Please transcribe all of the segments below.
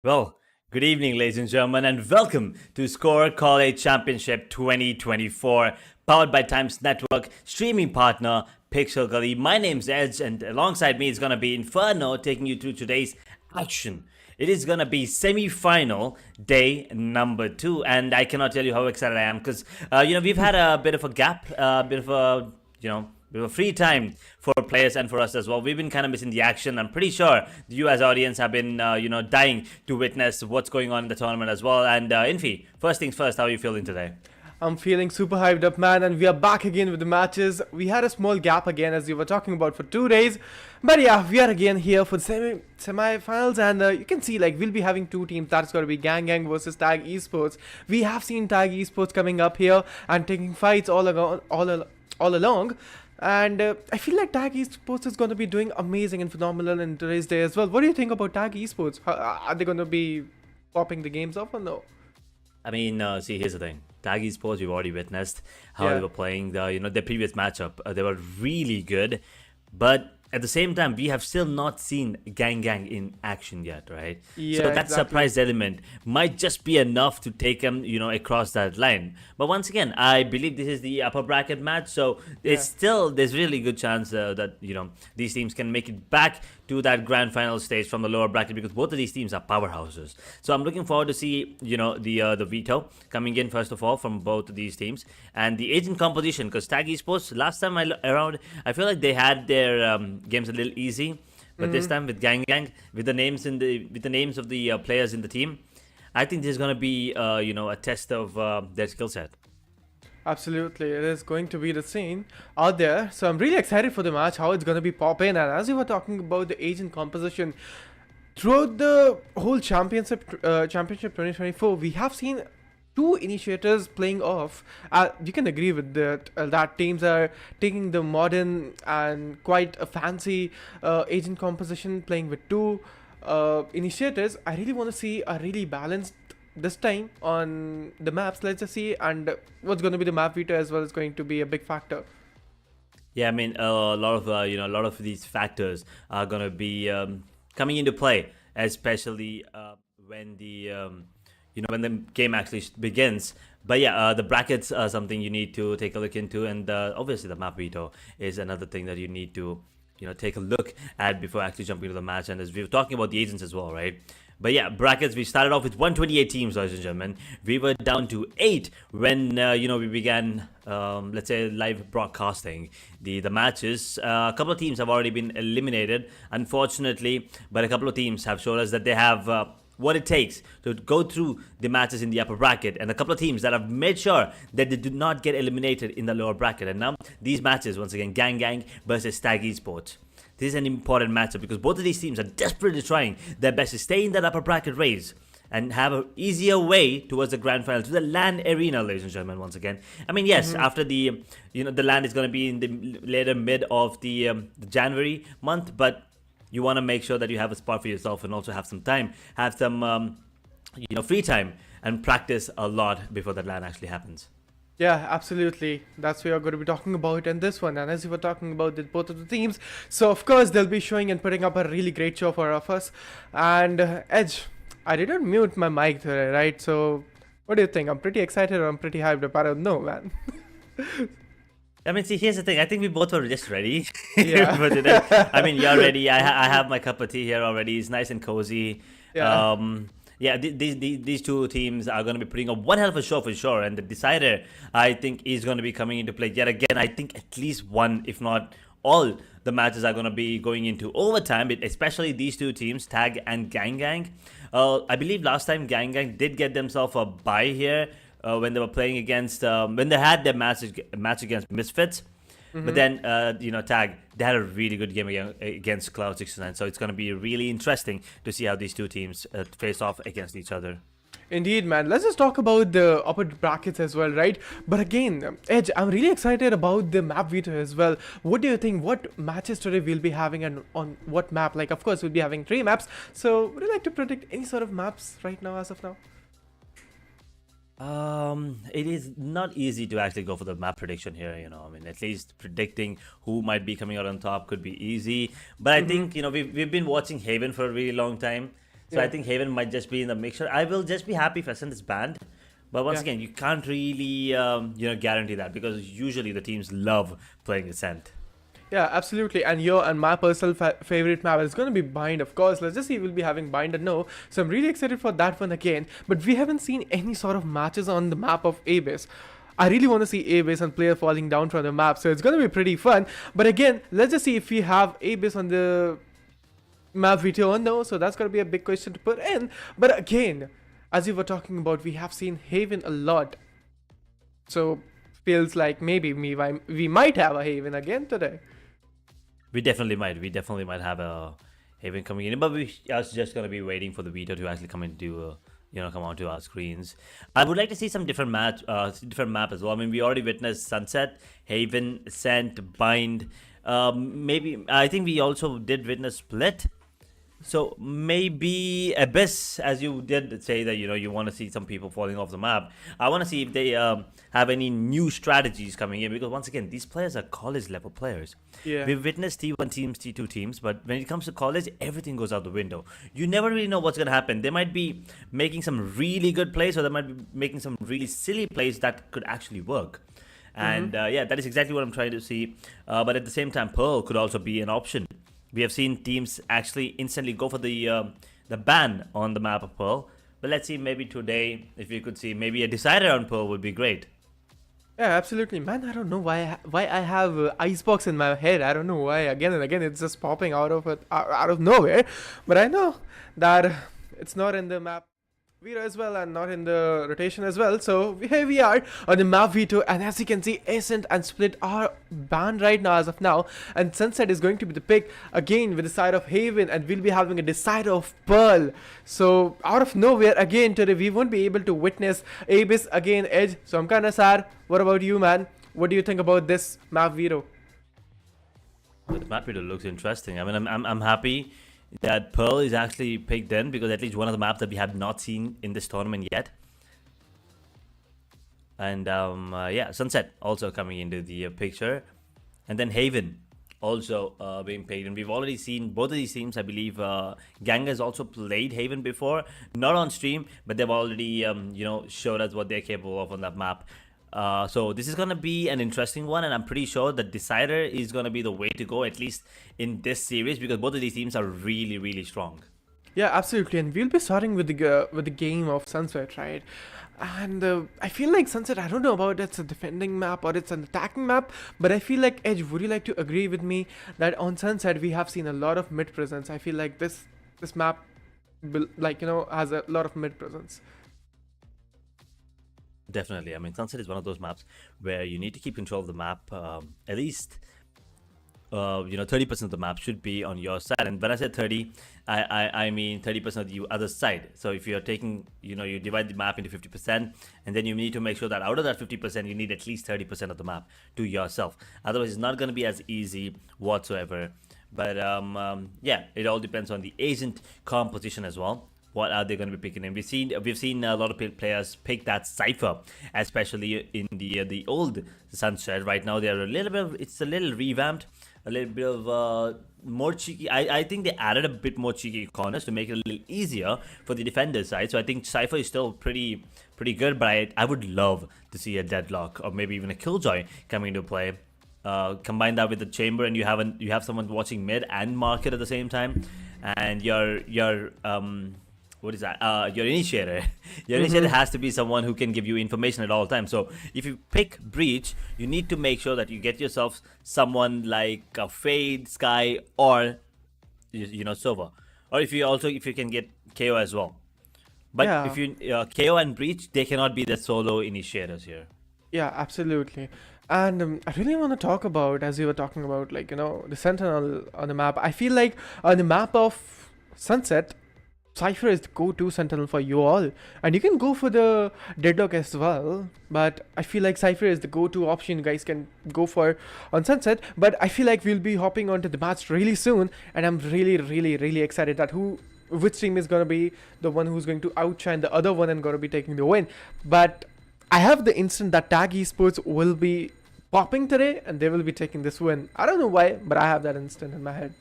Well, good evening, ladies and gentlemen, and welcome to SKOAR College Championship 2024, powered by Times Network, streaming partner Pixel Gully. My name's Edge, and alongside me is going to be Inferno taking you through today's action. It is going to be semi-final day number 2, and I cannot tell you how excited I am because, we've had a bit of a gap, a bit of a, bit of free time for players and for us as well. We've been kind of missing the action. I'm pretty sure you as audience have been, dying to witness what's going on in the tournament as well. And Infi, first things first, how are you feeling today? I'm feeling super hyped up, man, and we are back again with the matches. We had a small gap again, as you were talking about, for 2 days, but yeah, we are again here for the semi-finals, and you can see like we'll be having two teams. That's going to be Gang Gang versus Tag Esports. We have seen Tag Esports coming up here and taking fights all along. And I feel like Tag Esports is going to be doing amazing and phenomenal in today's day as well. What do you think about Tag Esports? Are they going to be popping the games off or no? I mean, see, here's the thing. Tag Esports, we've already witnessed how they were playing the previous matchup. They were really good, but at the same time, we have still not seen Gang Gang in action yet, right? Yeah, so that exactly. surprise element might just be enough to take them, across that line. But once again, I believe this is the upper bracket match, so there's really good chance that these teams can make it back to that grand final stage from the lower bracket because both of these teams are powerhouses. So I'm looking forward to see the veto coming in first of all from both of these teams and the agent composition because Tag Esports last time around I feel like they had their games a little easy, but this time with Gang Gang with the names of the players in the team, I think this is going to be a test of their skill set. Absolutely, it is going to be the scene out there. So I'm really excited for the match, how it's going to be popping. And as you were talking about the agent composition, throughout the whole championship 2024, we have seen two initiators playing off. You can agree with that. That teams are taking the modern and quite a fancy agent composition, playing with two initiators. I really want to see a really balanced this time on the maps. Let's just see, and what's going to be the map veto as well is going to be a big factor. Yeah, I mean a lot of a lot of these factors are going to be coming into play, especially when the game actually begins. But yeah, the brackets are something you need to take a look into, and obviously the map veto is another thing that you need to take a look at before actually jumping into the match. And as we were talking about the agents as well, right? But yeah, brackets, we started off with 128 teams, ladies and gentlemen. We were down to 8 when, we began, let's say, live broadcasting the matches. A couple of teams have already been eliminated, unfortunately, but a couple of teams have showed us that they have what it takes to go through the matches in the upper bracket, and a couple of teams that have made sure that they do not get eliminated in the lower bracket. And now these matches, once again, Gang Gang versus Tag Esports. This is an important matchup because both of these teams are desperately trying their best to stay in that upper bracket race and have an easier way towards the grand final, to the LAN arena, ladies and gentlemen, once again. I mean, yes, after the LAN is going to be in the later mid of the January month, but you want to make sure that you have a spot for yourself and also have some time, have some, free time and practice a lot before the LAN actually happens. Yeah, absolutely. That's what we're going to be talking about in this one. And as you were talking about both of the teams, so of course they'll be showing and putting up a really great show for us. And Edge, I didn't mute my mic today, right? So what do you think? I'm pretty excited or I'm pretty hyped up. I don't know, man. I mean, see, here's the thing. I think we both were just ready Yeah. for today. I mean, you're ready. I have my cup of tea here already. It's nice and cozy. Yeah. These two teams are going to be putting up one hell of a show for sure. And the decider, I think, is going to be coming into play yet again. I think at least one, if not all, the matches are going to be going into overtime, especially these two teams, Tag and Gang Gang. I believe last time Gang Gang did get themselves a bye here when they were playing against, when they had their match against Misfits. But then, Tag, they had a really good game against Cloud69. So it's going to be really interesting to see how these two teams face off against each other. Indeed, man. Let's just talk about the upper brackets as well, right? But again, Edge, I'm really excited about the map veto as well. What do you think? What matches today we'll be having and on what map? Like, of course, we'll be having 3 maps. So, would you like to predict any sort of maps right now as of now? It is not easy to actually go for the map prediction here, I mean, at least predicting who might be coming out on top could be easy. But I think, we've been watching Haven for a really long time. So I Yeah. think Haven might just be in the mixture. I will just be happy if Ascent is banned. But once Yeah. again, you can't really, guarantee that because usually the teams love playing Ascent. Yeah, absolutely. And your and my personal favorite map is going to be Bind, of course. Let's just see, we'll be having Bind and No. So I'm really excited for that one again. But we haven't seen any sort of matches on the map of Abyss. I really want to see Abyss and player falling down from the map. So it's going to be pretty fun. But again, let's just see if we have Abyss on the map veto or no. So that's going to be a big question to put in. But again, as you were talking about, we have seen Haven a lot. So feels like maybe we might have a Haven again today. We definitely might. We definitely might have a Haven coming in, but we are just gonna be waiting for the veto to actually come into, come onto our screens. I would like to see some different map as well. I mean, we already witnessed Sunset, Haven, Ascent, Bind. Maybe I think we also did witness Split. So maybe Abyss, as you did say that you want to see some people falling off the map. I want to see if they have any new strategies coming in because once again, these players are college level players. Yeah. We've witnessed T1 teams, T2 teams, but when it comes to college, everything goes out the window. You never really know what's gonna happen. They might be making some really good plays, or they might be making some really silly plays that could actually work. And yeah, that is exactly what I'm trying to see. But at the same time, Pearl could also be an option. We have seen teams actually instantly go for the ban on the map of Pearl. But let's see, maybe today, if we could see maybe a decider on Pearl would be great. Yeah, absolutely, man. I don't know why I have Icebox in my head. I don't know why. Again and again, it's just popping out of it, out of nowhere. But I know that it's not in the map veto as well, and not in the rotation as well. So here we are on the map veto, and as you can see, Ascent and Split are banned right now as of now, and Sunset is going to be the pick again with the side of Haven, and we'll be having a decider of Pearl. So out of nowhere again today, we won't be able to witness Abyss again Edge. So I'm kind of sad. What about you, man? What do you think about this map veto? The map video looks interesting. I mean, I'm happy that Pearl is actually picked in because at least one of the maps that we have not seen in this tournament yet. And yeah, Sunset also coming into the picture, and then Haven also being picked. And we've already seen both of these teams. I believe Gang has also played Haven before, not on stream, but they've already showed us what they're capable of on that map. So this is going to be an interesting one, and I'm pretty sure that Decider is going to be the way to go, at least in this series, because both of these teams are really, really strong. Yeah, absolutely, and we'll be starting with the game of Sunset, right? And I feel like Sunset, I don't know about it's a defending map or it's an attacking map, but I feel like Edge, would you like to agree with me that on Sunset we have seen a lot of mid presence? I feel like this map, has a lot of mid presence. Definitely. I mean, Sunset is one of those maps where you need to keep control of the map. At least, 30% of the map should be on your side. And when I said 30, I mean 30% of the other side. So if you're taking, you divide the map into 50%, and then you need to make sure that out of that 50%, you need at least 30% of the map to yourself. Otherwise, it's not going to be as easy whatsoever. But yeah, it all depends on the agent composition as well. What are they going to be picking? And we've seen a lot of players pick that Cypher, especially in the old Sunset. Right now, they're it's a little revamped, a little bit of more cheeky. I think they added a bit more cheeky corners to make it a little easier for the defender side. So I think Cypher is still pretty good, but I would love to see a Deadlock or maybe even a Killjoy coming into play. Combine that with the chamber, and you have someone watching mid and market at the same time, and your what is that? Your initiator. Your initiator has to be someone who can give you information at all times. So if you pick Breach, you need to make sure that you get yourself someone like Fade, Sky, or Sova. Or if you can get KO as well. But Yeah. if you KO and Breach, they cannot be the solo initiators here. Yeah, absolutely. And I really want to talk about, as you were talking about, the Sentinel on the map. I feel like on the map of Sunset, Cypher is the go-to Sentinel for you all, and you can go for the Deadlock as well, but I feel like Cypher is the go-to option you guys can go for on Sunset. But I feel like we'll be hopping onto the match really soon, and I'm really, really, really excited that which team is going to be the one who's going to outshine the other one and going to be taking the win. But I have the instant that Tag Esports will be popping today, and they will be taking this win. I don't know why, but I have that instant in my head.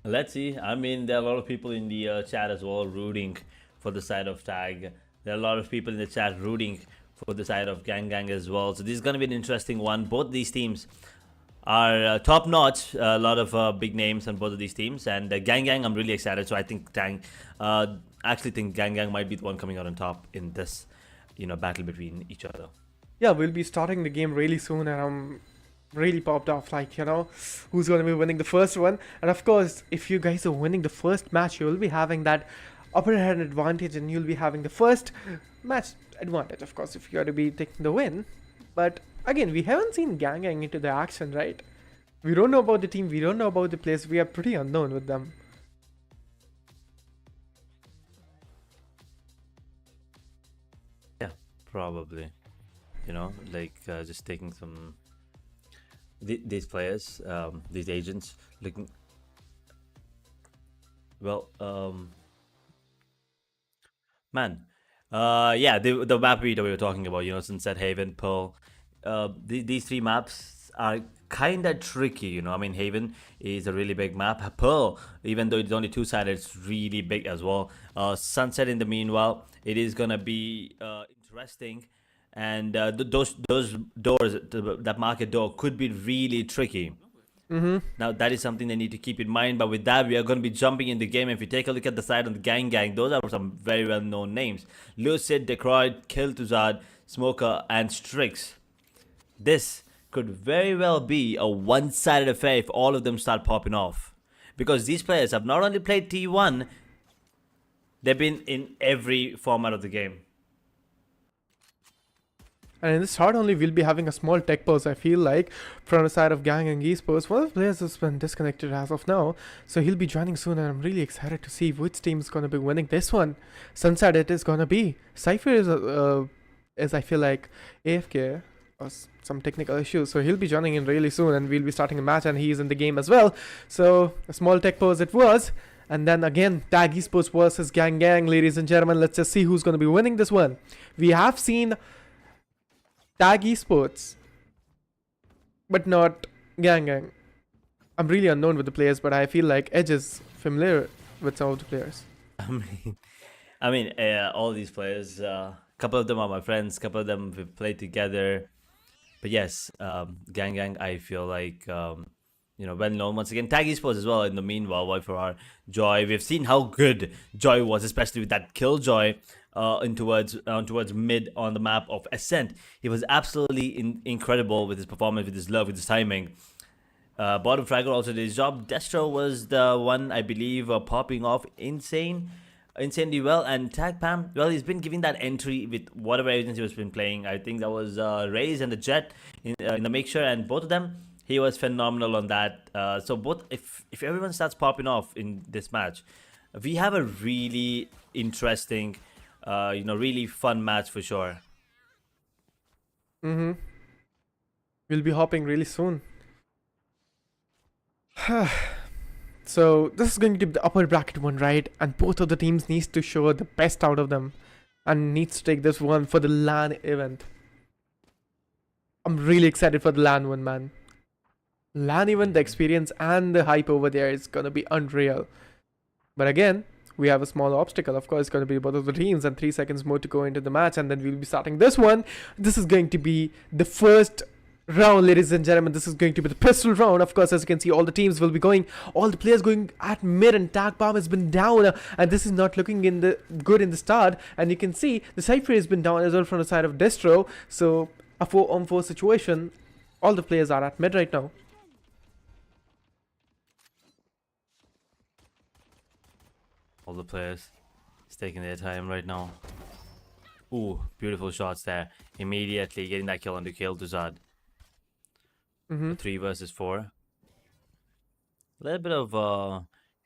Let's see. I mean, there are a lot of people in the chat as well rooting for the side of Tag. There are a lot of people in the chat rooting for the side of Gang Gang as well. So this is going to be an interesting one. Both these teams are top notch. A lot of big names on both of these teams. And Gang Gang, I'm really excited. So I think actually think Gang Gang might be the one coming out on top in this, battle between each other. Yeah, we'll be starting the game really soon, and I'm really popped off. Like, who's going to be winning the first one? And of course, if you guys are winning the first match, you'll be having that upper hand advantage, and you'll be having the first match advantage, of course, if you are to be taking the win. But again, we haven't seen Gang Gang into the action, right? We don't know about the team, we don't know about the players, we are pretty unknown with them. Yeah, probably. Just taking some these players, these agents, looking well. Man, yeah, the map we were talking about, Sunset Haven, Pearl. These three maps are kind of tricky, I mean, Haven is a really big map. Pearl, even though it's only two-sided, it's really big as well. Sunset, in the meanwhile, it is gonna be interesting, and those doors, that market door, could be really tricky. Now that is something they need to keep in mind. But with that, we are going to be jumping in the game. If you take a look at the side on the Gang Gang, those are some very well known names: Lucid, Decroid, Kiltuzad, Smoker, and Strix. This could very well be a one-sided affair if all of them start popping off, because these players have not only played T1, they've been in every format of the game. And in this start only, we'll be having a small tech pause, I feel like, from the side of Gang and eSports. One of the players has been disconnected as of now, so he'll be joining soon, and I'm really excited to see which team is going to be winning this one. Sunset it is going to be. Cypher is, I feel like, AFK or some technical issues, so he'll be joining in really soon, and we'll be starting a match, and he's in the game as well. So, a small tech pause it was. And then again, Tag Esports versus Gang Gang, ladies and gentlemen. Let's just see who's going to be winning this one. We have seen Tag Esports, but not Gang Gang. I'm really unknown with the players, but I feel like Edge is familiar with some of the players. All these players, a couple of them are my friends, a couple of them we've played together. But yes, Gang Gang, I feel like, well known. Once again, Tag Esports as well, in the meanwhile, Why for our Joy. We've seen how good Joy was, especially with that Killjoy towards mid on the map of Ascent. He was absolutely incredible with his performance, with his love, with his timing. Bottom Fraggle also did his job. Destro was the one, I believe, popping off insanely well. And Tag Pam, well, he's been giving that entry with whatever agents he was been playing. I think that was Raze and the Jet in the mixture, and both of them, he was phenomenal on that. So both, if everyone starts popping off in this match, we have a really interesting, really fun match for sure. We'll be hopping really soon. So this is going to be the upper bracket one, right? And both of the teams needs to show the best out of them, and needs to take this one for the LAN event. I'm really excited for the LAN one, man. LAN event, the experience and the hype over there is gonna be unreal. But again, we have a small obstacle. Of course, it's going to be both of the teams, and 3 seconds more to go into the match, and then we'll be starting this one. This is going to be the first round, ladies and gentlemen. This is going to be the pistol round. Of course, as you can see, all the teams will be going, all the players going at mid, and Tag Bomb has been down, and this is not looking good in the start. And you can see the Cypher has been down as well from the side of Destro. So a 4-on-4 situation. All the players are at mid right now. All the players is taking their time right now. Ooh, beautiful shots there. Immediately getting that kill on the Kiltuzad. 3 versus 4. A little bit of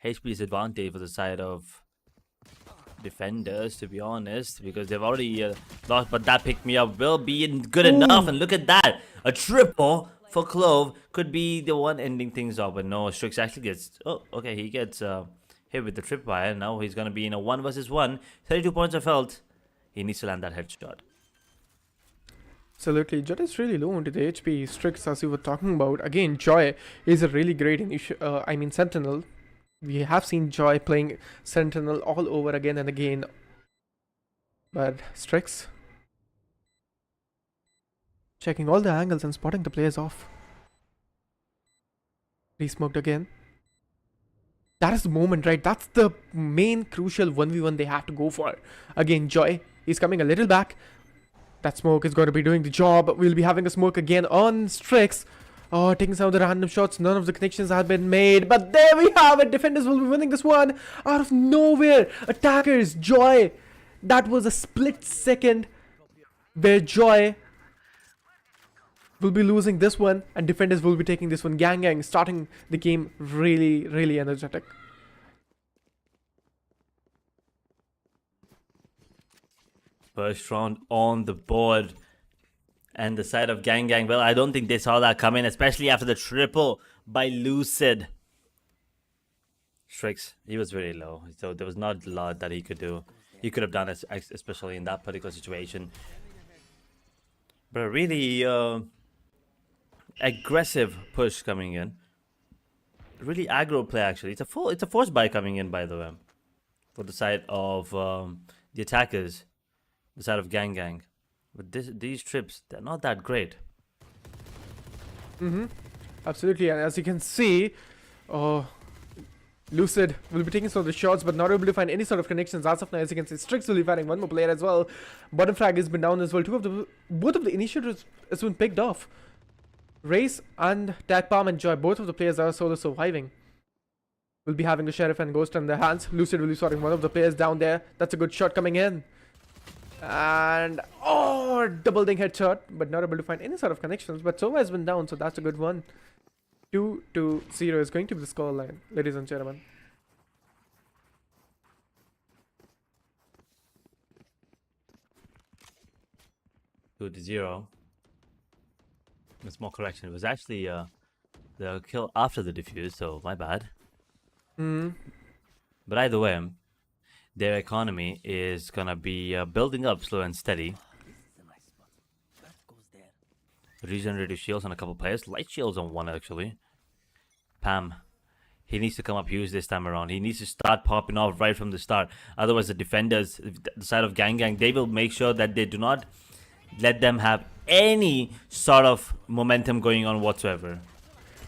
HP disadvantage for the side of defenders, to be honest, because they've already lost. But that pick me up will be good enough. And look at that, a triple for Clove could be the one ending things off. But no, Strix actually gets. Oh, okay, he gets hit with the tripwire. Now he's gonna be in a 1 versus 1. 32 points of health. He needs to land that headshot. Absolutely, Jet is really low into the HP. Strix, as you were talking about. Again, Joy is a really great Sentinel. We have seen Joy playing Sentinel all over again and again. But Strix checking all the angles and spotting the players off. Re-smoked again. That is the moment, right? That's the main crucial 1v1 they have to go for. Again, Joy, he's coming a little back. That smoke is going to be doing the job. We'll be having a smoke again on Strix. Oh, taking some of the random shots. None of the connections have been made. But there we have it. Defenders will be winning this one out of nowhere. Attackers, Joy. That was a split second where Joy will be losing this one and defenders will be taking this one. Gang starting the game really, really energetic. First round on the board. And the side of Gang, well, I don't think they saw that coming, especially after the triple by Lucid. Strix, he was very low, so there was not a lot that he could do. He could have done it, especially in that particular situation. But a really aggressive push coming in. Really aggro play, actually. It's a force buy coming in, by the way, for the side of the attackers, the side of Gang. But these trips, they're not that great. Absolutely, and as you can see, Lucid will be taking some of the shots, but not able to find any sort of connections as of now. As you can see, Strix will be firing one more player as well. Bottom frag has been down as well. Both of the initiatives has been picked off. Race and Tag Palm and Joy, both of the players are solo surviving. Will be having the Sheriff and Ghost in their hands. Lucid will be sorting one of the players down there. That's a good shot coming in. And double ding headshot, but not able to find any sort of connections. But Sova has been down, so that's a good one. 2-0 is going to be the scoreline, ladies and gentlemen. Two to 0. A small correction. It was actually the kill after the defuse, so my bad. But either way, their economy is gonna be building up slow and steady. Regenerative shields on a couple players. Light shields on one, actually. Pam. He needs to come up huge this time around. He needs to start popping off right from the start. Otherwise, the defenders, the side of Gang, they will make sure that they do not let them have any sort of momentum going on whatsoever.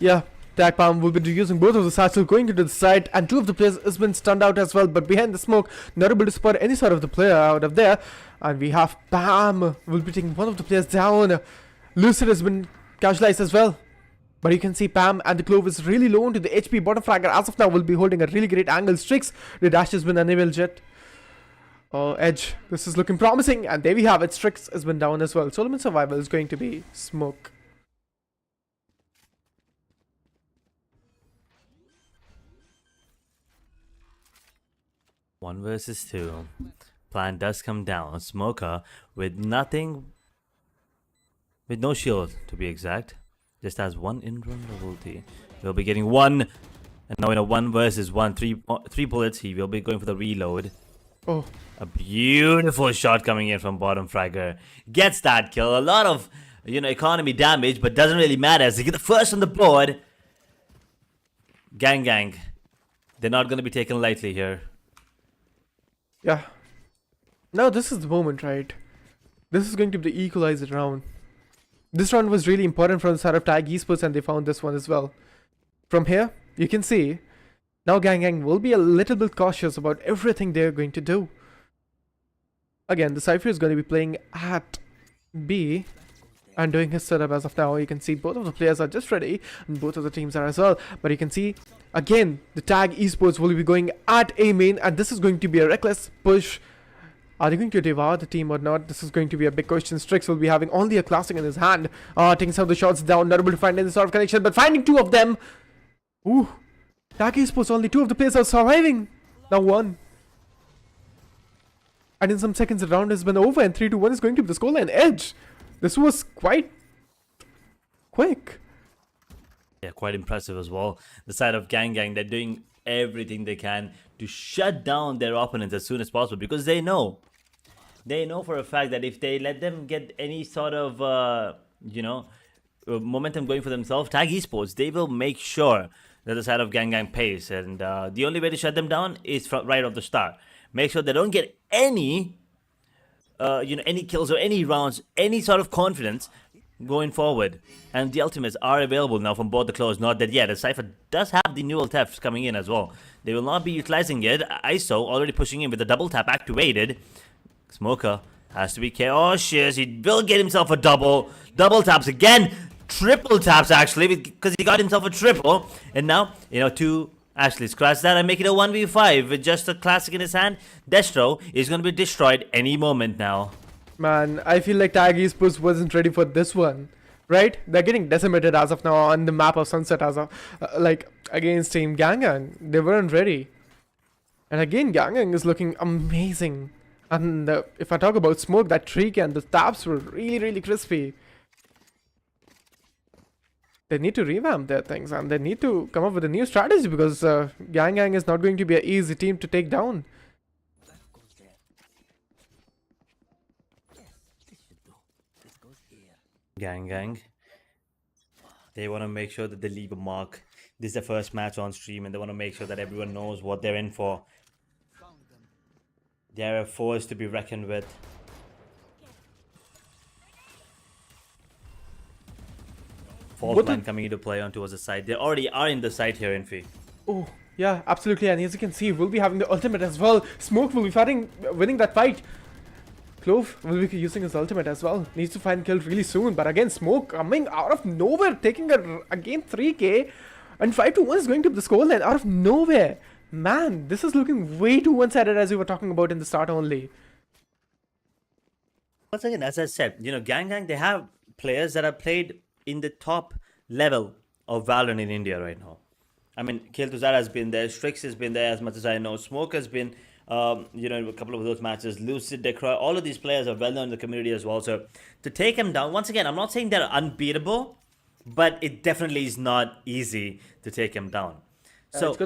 Yeah, Tag Palm will be using both of the satchel going into the side, and two of the players has been stunned out as well, but behind the smoke, not able to spot any sort of the player out of there. And we have Pam will be taking one of the players down. Lucid has been casualized as well. But you can see Pam and the Clove is really low into the HP. Bottom fragger as of now will be holding a really great angle. Strix, the dash has been enabled yet. Edge, this is looking promising. And there we have it. Strix has been down as well. Solomon Survival is going to be smoke. One versus two. Plan does come down. Smoker with nothing. With no shield, to be exact. Just has one in-run ability. He'll be getting one. And now in a 1 versus 1. Three bullets. He will be going for the reload. Oh. A beautiful shot coming in from bottom fragger. Gets that kill. A lot of, economy damage, but doesn't really matter. As they get the first on the board. Gang. They're not going to be taken lightly here. Yeah. Now this is the moment, right? This is going to be the equalizer round. This round was really important from the side of Tag eSports, and they found this one as well. From here, you can see, now Gang will be a little bit cautious about everything they're going to do. Again, the Cypher is going to be playing at B and doing his setup as of now. You can see both of the players are just ready, and both of the teams are as well. But you can see, again, the Tag eSports will be going at A main, and this is going to be a reckless push. Are they going to devour the team or not? This is going to be a big question. Strix will be having only a classic in his hand. Taking some of the shots down, not able to find any sort of connection, but finding two of them. Ooh. Tag eSports, only two of the players are surviving. Now one. And in some seconds, the round has been over, and 3-1 is going to be the scoreline. Edge. This was quite quick. Yeah, quite impressive as well. The side of Gang, they're doing everything they can to shut down their opponents as soon as possible, because they know for a fact that if they let them get any sort of momentum going for themselves, Tag eSports, they will make sure the other side of Gang Gang pace, and the only way to shut them down is from right off the start. Make sure they don't get any any kills or any rounds, any sort of confidence going forward. And the ultimates are available now from both the claws. Not that yet. The Cypher does have the neural thefts coming in as well. They will not be utilizing it. ISO already pushing in with the double tap activated. Smoker has to be cautious. He will get himself a double taps again. Triple taps actually, because he got himself a triple. And now, two. Actually, scratch that and make it a 1v5 with just a classic in his hand. Destro is going to be destroyed any moment now. Man, I feel like Tag Esports wasn't ready for this one, right? They're getting decimated as of now on the map of Sunset as of against Team Gangang. They weren't ready, and again Gangang is looking amazing. And if I talk about smoke, that tree and the taps were really crispy. They need to revamp their things and they need to come up with a new strategy because Gangang is not going to be an easy team to take down. Gang. They want to make sure that they leave a mark. This is the first match on stream and they want to make sure that everyone knows what they're in for. They're a force to be reckoned with. False man coming into play on towards the side. They already are in the side here, Infi. Oh, yeah, absolutely. And as you can see, we'll be having the ultimate as well. Smoke will be winning that fight. Clove will be using his ultimate as well. Needs to find kill really soon. But again, Smoke coming out of nowhere, taking again 3k. And 5-1 is going to the scoreline out of nowhere. Man, this is looking way too one-sided as we were talking about in the start only. Once again, as I said, Gang, they have players that have played in the top level of Valorant in India right now. I mean, Keltuzar has been there, Strix has been there as much as I know, Smoke has been, a couple of those matches, Lucid, Decroy, all of these players are well known in the community as well. So to take them down, once again, I'm not saying they're unbeatable, but it definitely is not easy to take them down. So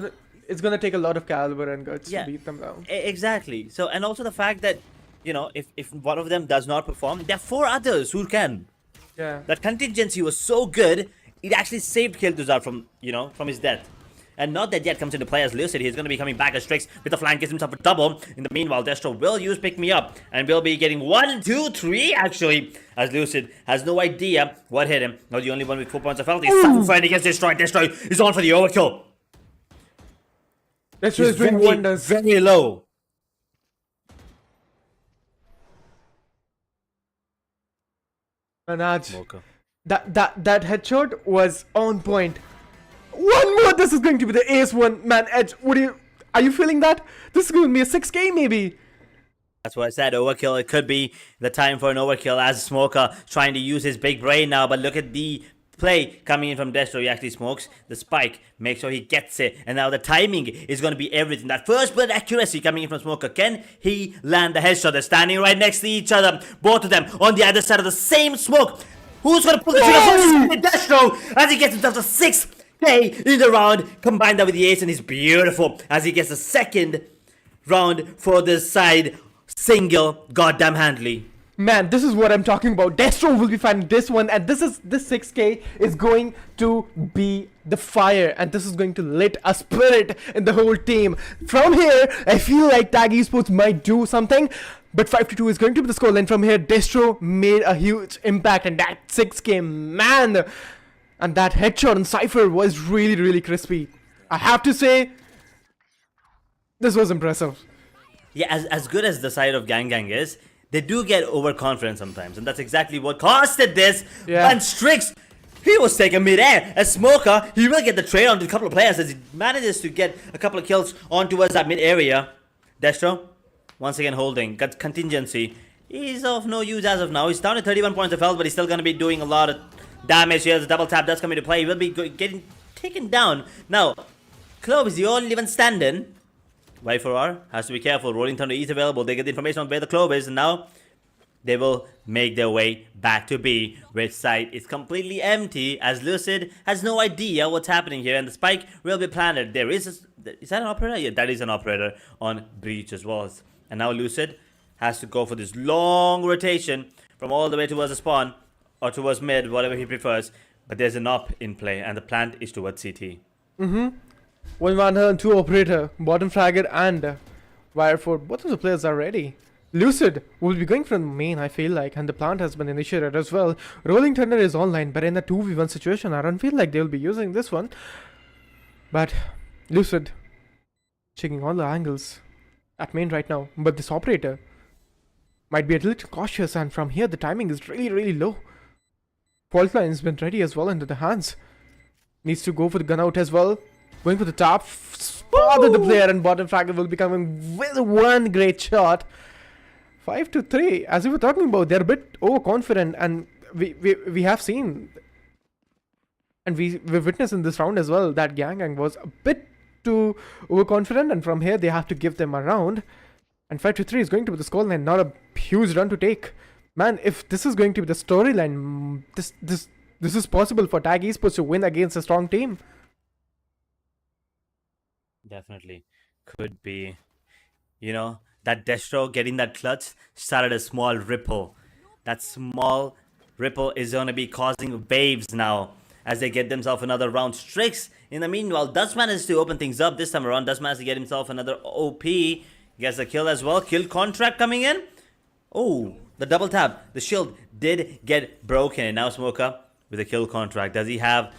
it's gonna take a lot of caliber and guts to beat them down. Exactly. So, and also the fact that, if one of them does not perform, there are 4 others who can. Yeah. That contingency was so good, it actually saved Keltuzar from his death. And not that yet comes into play as Lucid. He's going to be coming back as Strix with the flank, gets himself a double. In the meanwhile, Destro will use Pick Me Up and will be getting 1, 2, 3 actually, as Lucid has no idea what hit him. Not the only one with 4 points of health. He's sacrificed against Destroy. Destroy is on for the overkill. Destro is doing wonders. Very low. Manaj, that headshot was on point. One more, this is going to be the ace one. Man, Edge, are you feeling that? This is going to be a 6k maybe. That's what I said, overkill. It could be the time for an overkill as Smoker trying to use his big brain now, but look at the play coming in from Destro. He actually smokes the spike, make sure he gets it, and now the timing is going to be everything. That first blood accuracy coming in from Smoker, can he land the headshot? They're standing right next to each other, both of them on the other side of the same smoke. Who's going to pull the trigger first? Destro, as he gets himself to 6k in the round, combine that with the ace, and he's beautiful as he gets the second round for this side, single goddamn handily. Man, this is what I'm talking about. Destro will be finding this one, and this 6k is going to be the fire, and this is going to lit a spirit in the whole team. From here, I feel like Tag Esports might do something, but 5-2 is going to be the scoreline. From here, Destro made a huge impact, and that 6k, man, and that headshot on Cypher was really crispy. I have to say, this was impressive. Yeah, as good as the side of Gang is, they do get overconfident sometimes, and that's exactly what costed this. Yeah. And Strix, he was taken mid-air. As Smoker, he will get the trade onto a couple of players as he manages to get a couple of kills on towards that mid-area. Destro, once again holding, got contingency. He's of no use as of now. He's down to 31 points of health, but he's still going to be doing a lot of damage here. The double tap does come into play. He will be getting taken down. Now, Clove is the only one standing. Y4R has to be careful. Rolling Thunder is available. They get the information on where the Clove is, and now they will make their way back to B, which side is completely empty as Lucid has no idea what's happening here, and the spike will be planted. There is that an operator? Yeah, that is an operator on Breach as well. And now Lucid has to go for this long rotation from all the way towards the spawn or towards mid, whatever he prefers. But there's an op in play, and the plant is towards CT. Mm-hmm. One Wanher and two operator, bottom fragger and Wireford. Both of the players are ready. Lucid will be going from the main, I feel like, and the plant has been initiated as well. Rolling Thunder is online, but in a 2v1 situation, I don't feel like they'll be using this one. But Lucid checking all the angles at main right now. But this operator might be a little cautious, and from here the timing is really low. Fault line's been ready as well into the hands. Needs to go for the gun out as well. Going for the top. Spotted the player, and bottom fragger will be coming with one great shot. 5-3. As we were talking about, they're a bit overconfident, and we have seen, and we've witnessed in this round as well, that Gang was a bit too overconfident, and from here they have to give them a round. And 5-3 is going to be the scoreline, not a huge run to take. Man, if this is going to be the storyline, this is possible for Tag Esports to win against a strong team. Definitely could be. You know, that Destro getting that clutch started a small ripple. That small ripple is going to be causing waves now as they get themselves another round. Strix, in the meanwhile, does manage to open things up this time around. Does manage to get himself another OP. Gets a kill as well. Kill contract coming in. Oh, the double tap. The shield did get broken. And now Smoker with a kill contract. Does he have...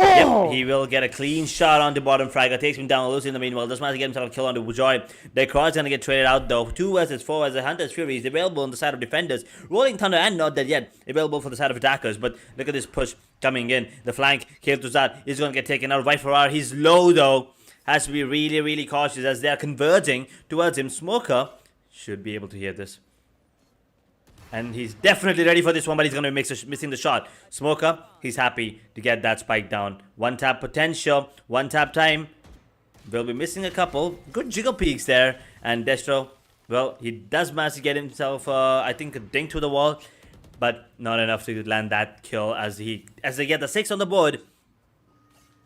Oh! Yep, he will get a clean shot on the bottom fragger. Takes him down. Lucy in the meanwhile. Does manage to get himself a kill on the Joy. Decroix is going to get traded out though. 2 versus 4 as a Hunter's Fury is available on the side of defenders. Rolling Thunder and not dead yet. Available for the side of attackers. But look at this push coming in. The flank. Kale Tuzad is going to get taken out. Right for R. He's low though. Has to be really cautious as they are converging towards him. Smoker should be able to hear this. And he's definitely ready for this one, but he's going to be missing the shot. Smoker, he's happy to get that spike down. One tap potential, one tap time. Will be missing a couple. Good jiggle peaks there. And Destro, well, he does manage to get himself, I think, a dink to the wall. But not enough to land that kill as they get the 6 on the board.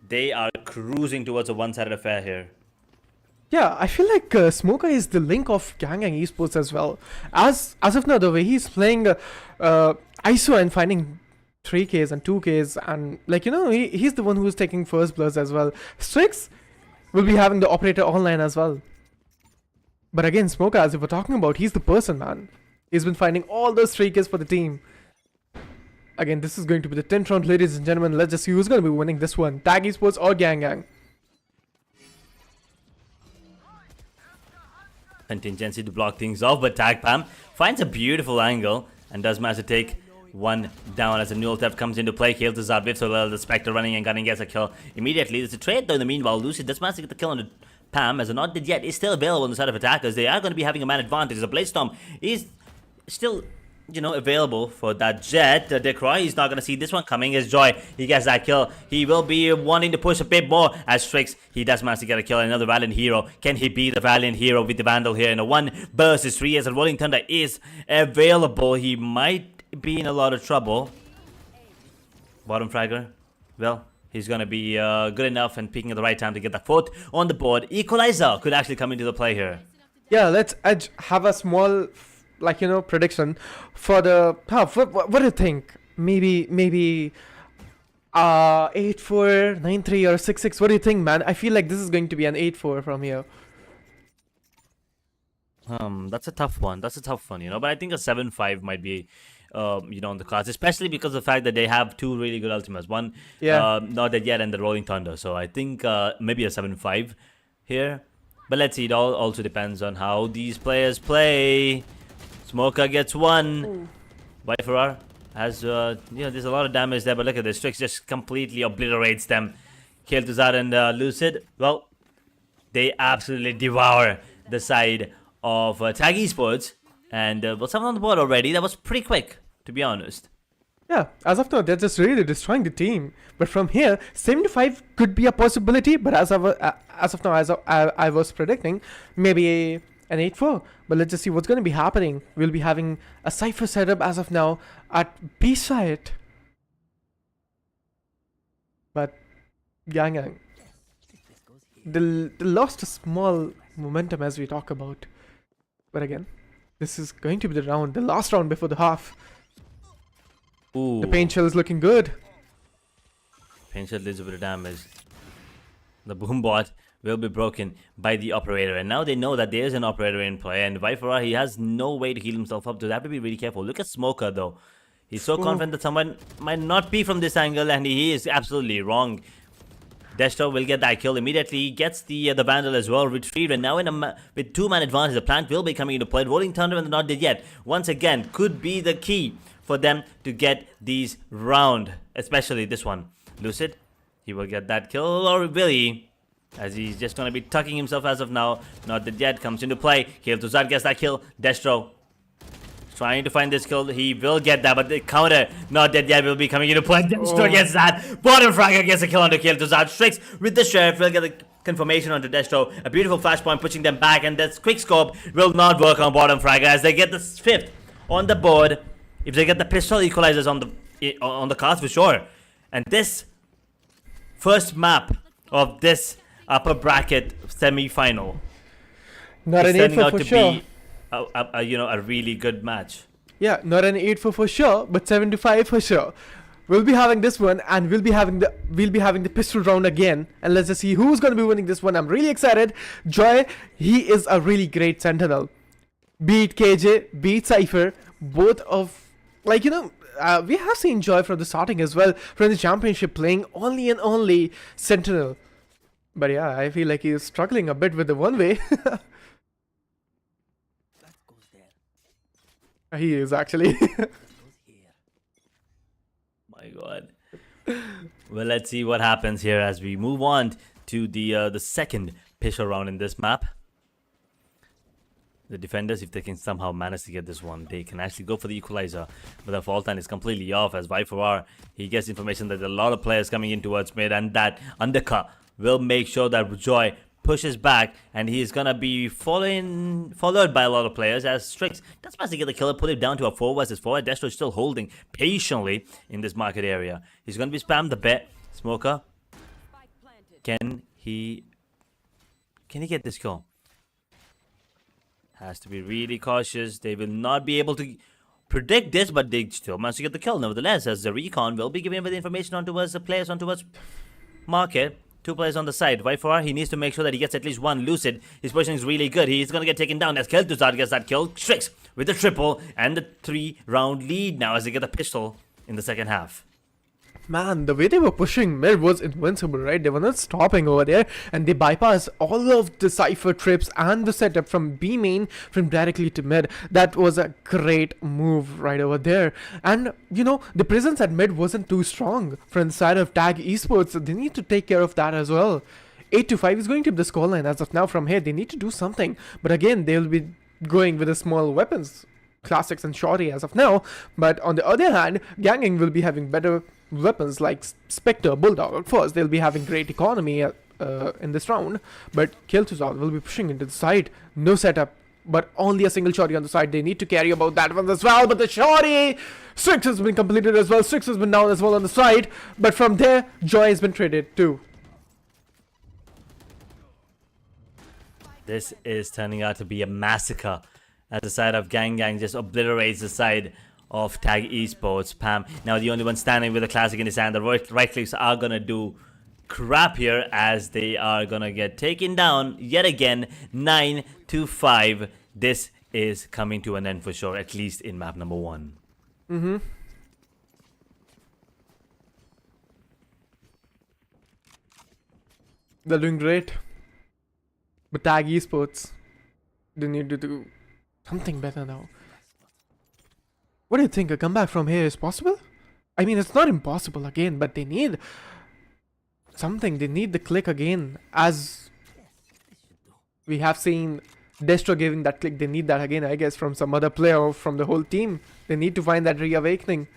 They are cruising towards a one-sided affair here. Yeah, I feel like Smoker is the link of Gang Esports as well. As of now, the way he's playing ISO and finding 3Ks and 2Ks, and like, you know, he's the one who's taking first bloods as well. Strix will be having the operator online as well. But again, Smoker, as we were talking about, he's the person, man. He's been finding all those 3Ks for the team. Again, this is going to be the 10th round, ladies and gentlemen. Let's just see who's going to be winning this one. Tag Esports or Gang. Contingency to block things off, but Tag Pam finds a beautiful angle and does manage to take one down as a Newell Theft comes into play. Kale to Zarbiv, so well, the Spectre running and gunning gets a kill immediately. There's a trade though in the meanwhile. Lucy does manage to get the kill on the Pam as a not dead yet is still available on the side of attackers. They are going to be having a man advantage. The Blaze Storm is still, you know, available for that Jet. Decroix is not going to see this one coming as Joy. He gets that kill. He will be wanting to push a bit more as Strix. He does manage to get a kill. Another Valiant Hero. Can he be the Valiant Hero with the Vandal here in a 1 versus 3 as a Rolling Thunder is available? He might be in a lot of trouble. Bottom fragger. Well, he's going to be good enough and picking at the right time to get the 4th on the board. Equalizer could actually come into the play here. Yeah, let's have a small, like, you know, prediction for the what do you think? Maybe 8-4, 9-3 or 6-6. What do you think, man? I feel like this is going to be an 8-4 from here. That's a tough one. You know, but I think a 7-5 might be you know, on the cards, especially because of the fact that they have 2 really good ultimates. One not dead yet and the Rolling Thunder. So I think maybe a 7-5 here. But let's see, it all also depends on how these players play. Smoker gets one. Viferar has, you know, there's a lot of damage there, but look at this. Strix just completely obliterates them. Kale Tuzad and Lucid, well, they absolutely devour the side of Tag Esports. And, well, someone on the board already. That was pretty quick, to be honest. Yeah, as of now, they're just really destroying the team. But from here, 75 could be a possibility. But as of now, as I was predicting, maybe an 8-4. But let's just see what's going to be happening. We'll be having a Cypher setup as of now at B site. But Gang, they lost a small momentum as we talk about. But again, this is going to be the round, the last round before the half. Ooh. The paint shell is looking good. Paint shell does a bit of damage. The boom bot will be broken by the operator. And now they know that there's an operator in play. And Vifora, he has no way to heal himself up. So they have to be really careful. Look at Smoker, though. He's so confident that someone might not be from this angle. And he is absolutely wrong. Destro will get that kill immediately. He gets the Vandal as well. Retrieved. And now with 2-man advantage, the plant will be coming into play. Rolling Thunder and not dead yet. Once again, could be the key for them to get these round. Especially this one. Lucid, he will get that kill. Or will he? As he's just going to be tucking himself as of now. Not dead yet. Comes into play. Kill to Zad gets that kill. Destro trying to find this kill. He will get that, but the counter, not dead yet, will be coming into play. Destro gets that. Bottom Fragger gets a kill onto Kill to Zad. Strix with the Sheriff will get the confirmation onto Destro. A beautiful flashpoint pushing them back, and that quick scope will not work on Bottom Fragger as they get the 5th on the board. If they get the pistol equalizers on the cards for sure. And this first map of this upper bracket semi-final Not is an 8 turning for, out for to sure. be a really good match. Yeah, not an 8 for sure, but 7 to 5 for sure. We'll be having this one, and we'll be having the pistol round again, and let's just see who's going to be winning this one. I'm really excited. Joy, he is a really great sentinel. Beat KJ, beat Cypher, both of we have seen Joy from the starting as well, from the championship, playing only and only sentinel. But yeah, I feel like he's struggling a bit with the one way. He is actually. My God. Well, let's see what happens here as we move on to the second pistol round in this map. The defenders, if they can somehow manage to get this one, they can actually go for the equalizer. But the fault line is completely off as Vifora, he gets information that there are a lot of players coming in towards mid, and that undercut will make sure that Joy pushes back, and he's gonna be followed by a lot of players as Strix does manage to get the killer, put it down to a 4 versus 4. Destro is still holding patiently in this market area. He's gonna be spammed the bet. Smoker, can he get this kill? Has to be really cautious. They will not be able to predict this, but they still manage to get the kill nevertheless, as the recon will be giving the information onto us, the players onto us market. 2 players on the side. Vifora, he needs to make sure that he gets at least one. Lucid, his position is really good. He's going to get taken down as Kel'Thuzad gets that kill. Strix with the triple and the 3-round lead now as they get the pistol in the second half. Man, the way they were pushing mid was invincible, right? They were not stopping over there, and they bypassed all of the Cypher trips and the setup from B main from directly to mid. That was a great move right over there. And the presence at mid wasn't too strong from the side of Tag eSports. They need to take care of that as well. 8 to 5 is going to be the scoreline as of now. From here, they need to do something, but again, they'll be going with the small weapons, Classics and Shorty as of now. But on the other hand, Ganging will be having better weapons like Spectre, Bulldog. Of course, they'll be having great economy in this round, but Kel'Thuzad will be pushing into the side. No setup, but only a single Shorty on the side. They need to carry about that one as well, but the Shorty! Strix has been completed as well. Strix has been down as well on the side, but from there, Joy has been traded too. This is turning out to be a massacre as the side of Gang just obliterates the side of Tag eSports. Pam, now the only one standing with a classic in his hand. The right clicks are gonna do crap here as they are gonna get taken down yet again. 9 to 5. This is coming to an end for sure, at least in map number 1. They're doing great, but Tag eSports, they need to do something better now. What do you think? A comeback from here is possible? I mean, it's not impossible again, but they need something. They need the click again. As we have seen Destro giving that click, they need that again, I guess, from some other player or from the whole team. They need to find that reawakening.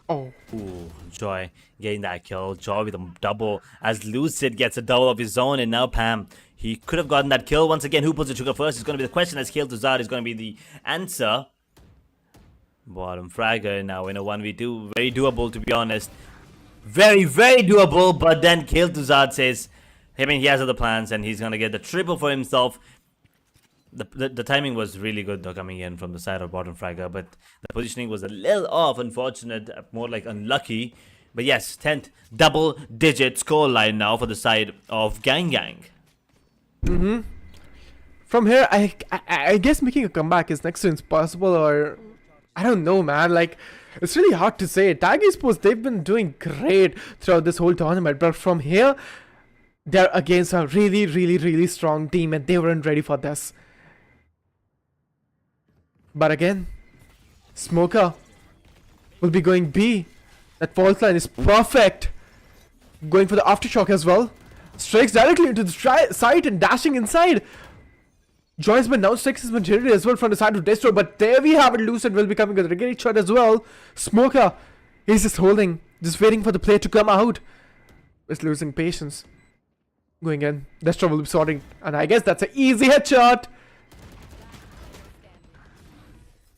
Oh. Ooh, Joy getting that kill. Joy with a double as Lucid gets a double of his own, and now Pam, he could have gotten that kill. Once again, who pulls the trigger first is going to be the question, as Kel'Thuzad is going to be the answer. Bottom Fragger now in a 1v2. Very doable, to be honest. Very, very doable, but then Kel'Thuzad says, he has other plans, and he's going to get the triple for himself. the timing was really good though, coming in from the side of bottom fragger, but the positioning was a little off, unfortunate, more like unlucky. But yes, 10th double-digit scoreline now for the side of Gang Gang. From here, I guess making a comeback is next to impossible, or I don't know, man. Like, it's really hard to say. Tag eSports, they've been doing great throughout this whole tournament, but from here, they're against a really, really, really strong team, and they weren't ready for this. But again, Smoker will be going B. That fault line is perfect. Going for the aftershock as well. Strikes directly into the site and dashing inside. Joysman now strikes his material as well from the side of Destro, but there we have it. Lucid will be coming with a great shot as well. Smoker, he's just holding, just waiting for the play to come out. Is losing patience. Going in, Destro will be sorting, and I guess that's an easy headshot.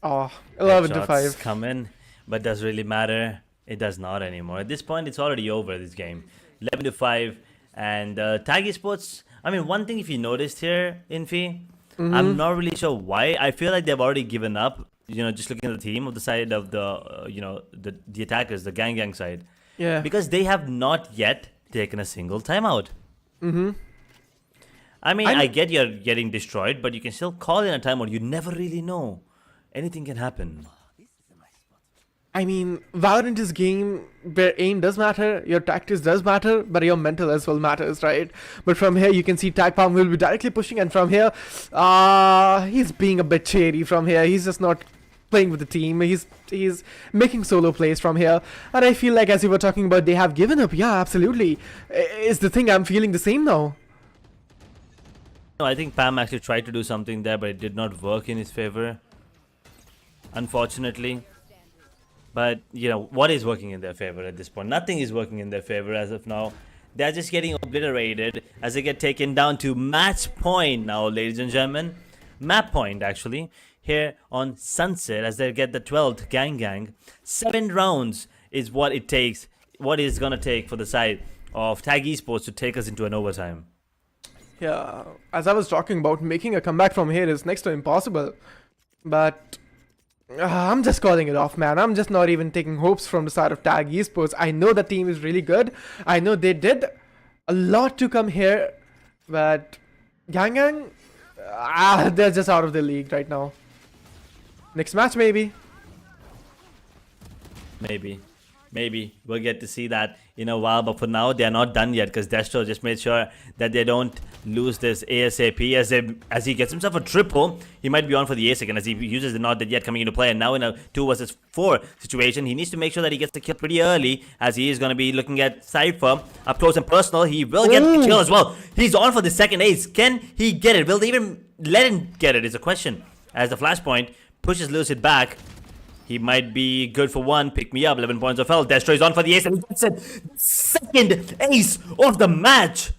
Oh, 11 to 5. Come in, but does really matter? It does not anymore. At this point, it's already over, this game. 11 to 5, and Tag Esports, I mean, one thing if you noticed here, Infi, I'm not really sure why. I feel like they've already given up, you know, just looking at the team of the side of the, you know, the attackers, the Gang Gang side. Yeah. Because they have not yet taken a single timeout. I mean, I get you're getting destroyed, but you can still call in a timeout. You never really know. Anything can happen. I mean, Valorant is a game where aim does matter, your tactics does matter, but your mental as well matters, right? But from here, you can see Tag Palm will be directly pushing, and from here, he's being a bit shady from here. He's just not playing with the team. He's making solo plays from here. And I feel like, as you were talking about, they have given up. Yeah, absolutely. Is the thing I'm feeling the same now. No, I think Pam actually tried to do something there, but it did not work in his favor, unfortunately. But, you know, what is working in their favor at this point? Nothing is working in their favor as of now. They're just getting obliterated as they get taken down to match point now, ladies and gentlemen. Map point, actually, here on Sunset as they get the 12th Gang Gang. 7 rounds is what it takes, what it's going to take for the side of Tag Esports to take us into an overtime. Yeah, as I was talking about, making a comeback from here is next to impossible. But I'm just calling it off, man. I'm just not even taking hopes from the side of Tag Esports. I know the team is really good. I know they did a lot to come here. But Gang Gang, they're just out of the league right now. Next match, maybe. Maybe we'll get to see that in a while, but for now they're not done yet because Destro just made sure that they don't lose this ASAP. As he gets himself a triple, he might be on for the ace again as he uses the not dead yet coming into play, and now in a 2 versus 4 situation, he needs to make sure that he gets the kill pretty early as he is going to be looking at Cypher up close and personal. He will get the kill as well. He's on for the second ace. Can he get it? Will they even let him get it is a question as the flashpoint pushes Lucid back. He might be good for 1. Pick me up. 11 points of health. Destro is on for the ace. And he gets it. Second ace of the match.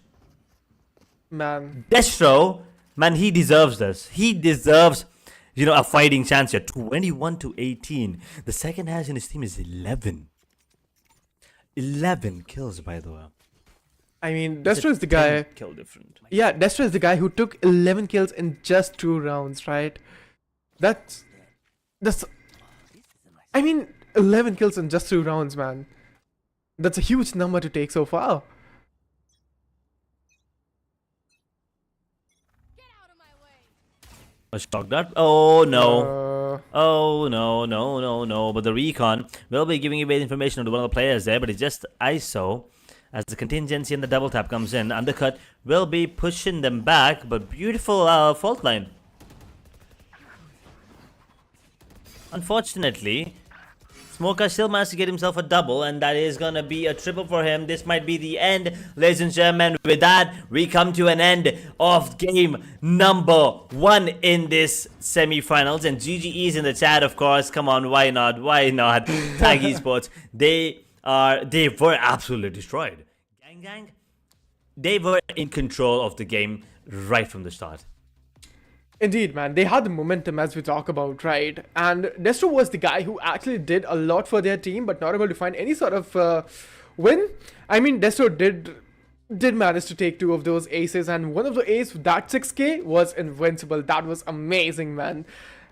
Man. Destro, man, he deserves this. He deserves, you know, a fighting chance here. 21 to 18. The second highest in his team is 11. 11 kills, by the way. I mean, Destro is the guy. Kill different. Yeah, Destro is the guy who took 11 kills in just 2 rounds, right? That's. I mean, 11 kills in just 2 rounds, man. That's a huge number to take so far. A shock dart? Oh no. Oh no. But the recon will be giving away information to one of the players there, but it's just ISO. As the contingency and the double tap comes in, Undercut will be pushing them back, but beautiful fault line. Unfortunately, Smoker still managed to get himself a double, and that is gonna be a triple for him. This might be the end, ladies and gentlemen. With that, we come to an end of game number 1 in this semi-finals. And GGE's in the chat, of course. Come on, why not? Why not? Tag Esports, they were absolutely destroyed. Gang Gang, they were in control of the game right from the start. Indeed, man. They had the momentum as we talk about, right? And Destro was the guy who actually did a lot for their team, but not able to find any sort of win. I mean, Destro did did manage to take two of those aces, and one of the ace, that 6k, was invincible. That was amazing, man.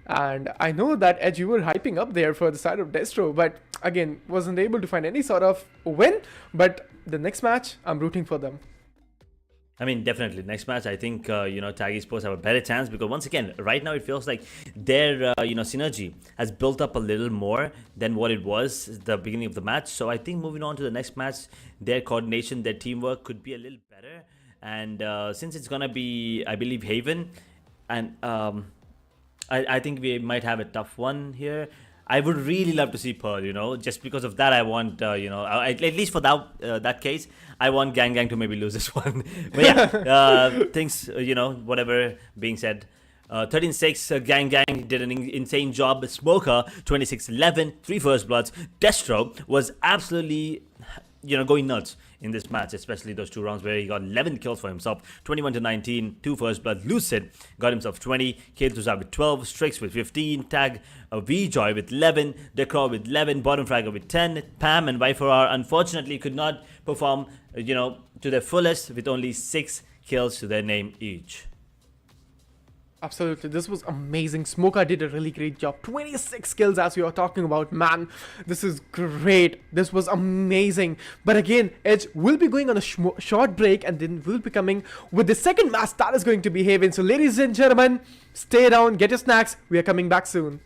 And I know that Edge, you were hyping up there for the side of Destro, but again, wasn't able to find any sort of win. But the next match, I'm rooting for them. I mean, definitely. Next match, I think Tag Esports have a better chance because once again, right now it feels like their synergy has built up a little more than what it was at the beginning of the match. So I think moving on to the next match, their coordination, their teamwork could be a little better. And since it's gonna be, I believe, Haven, and I think we might have a tough one here. I would really love to see Pearl, just because of that. I want, at least for that case, I want Gang Gang to maybe lose this one. But yeah, things, whatever being said. 13-6, Gang Gang did an insane job. Smoker, 26-11, 3 first bloods. Destro was absolutely, going nuts in this match, especially those 2 rounds where he got 11 kills for himself, 21-19, 2 first blood. Lucid got himself 20, K2 with 12, Strix with 15, Tag V-Joy with 11, Decor with 11, Bottom Fragger with 10, Pam and Viforar unfortunately could not perform, to their fullest with only 6 kills to their name each. Absolutely, this was amazing. Smoker did a really great job. 26 kills as we are talking about, man. This is great. This was amazing. But again, Edge will be going on a short break and then will be coming with the second match that is going to be Haven. So ladies and gentlemen, stay down, get your snacks. We are coming back soon.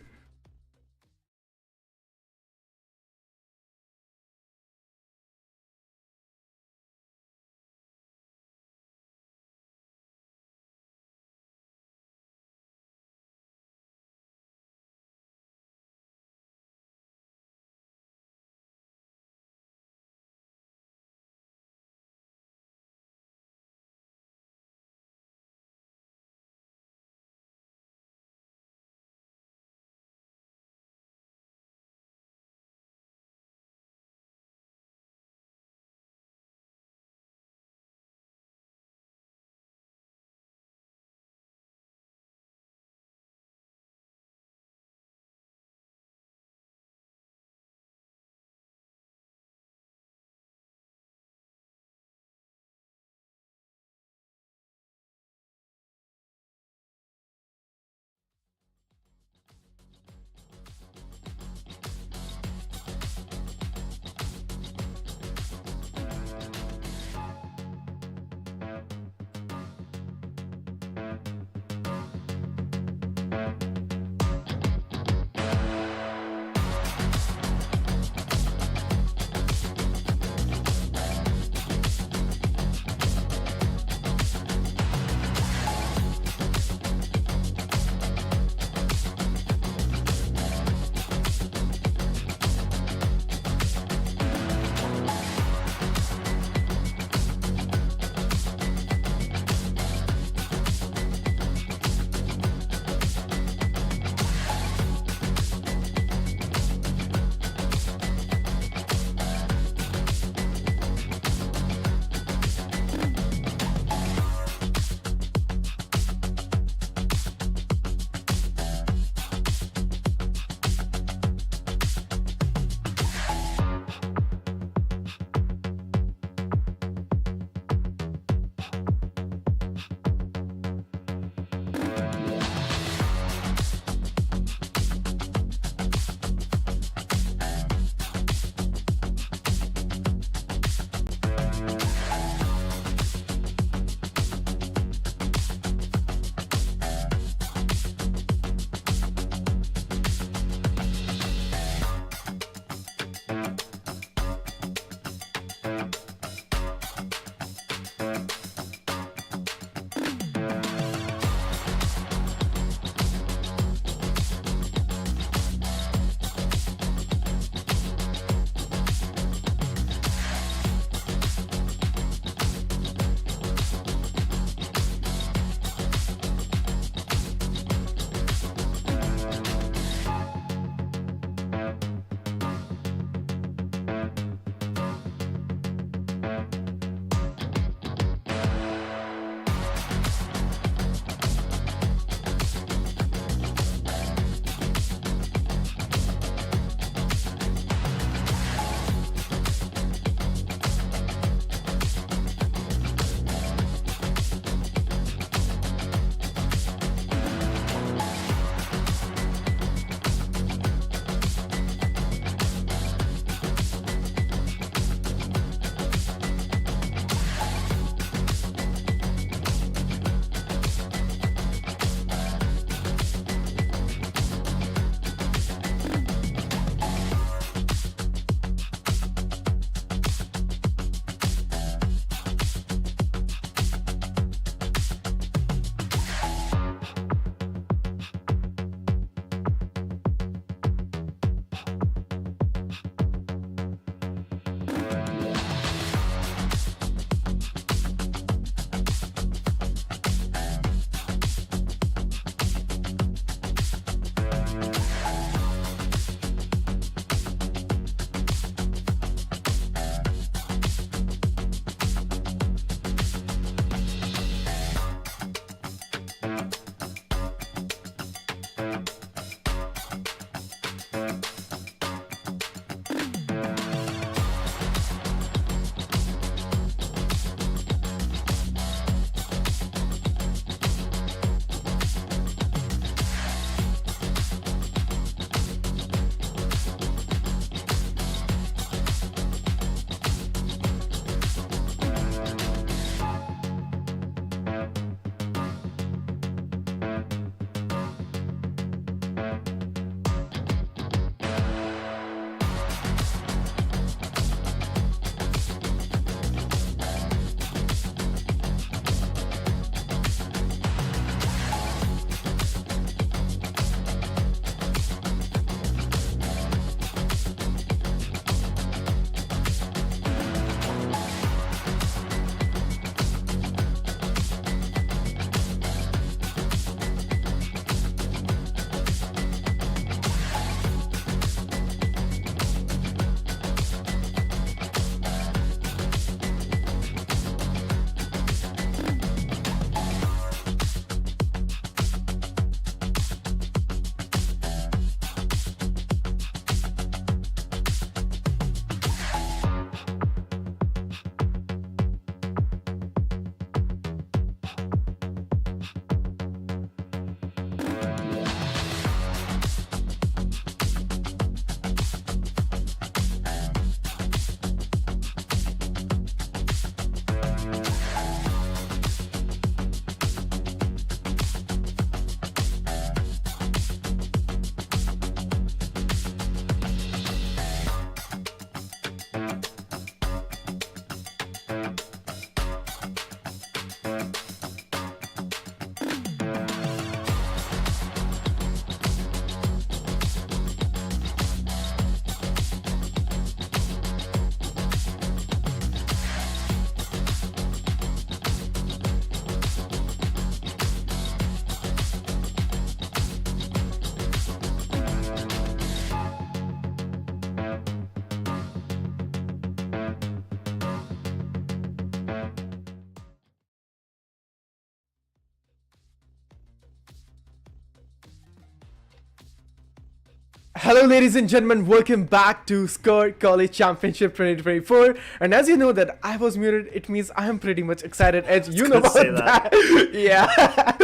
Hello, ladies and gentlemen. Welcome back to SKOAR College Championship 2024. And as you know that I was muted, it means I am pretty much excited. As you know about Say that. that, yeah.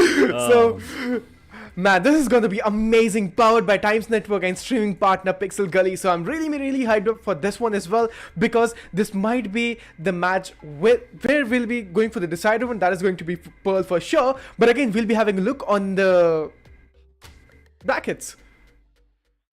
So, Um, man, this is gonna be amazing. Powered by Times Network and streaming partner Pixel Gully. So I'm really hyped up for this one as well because this might be the match where we'll be going for the decider one. That is going to be Pearl for sure. But again, we'll be having a look on the brackets.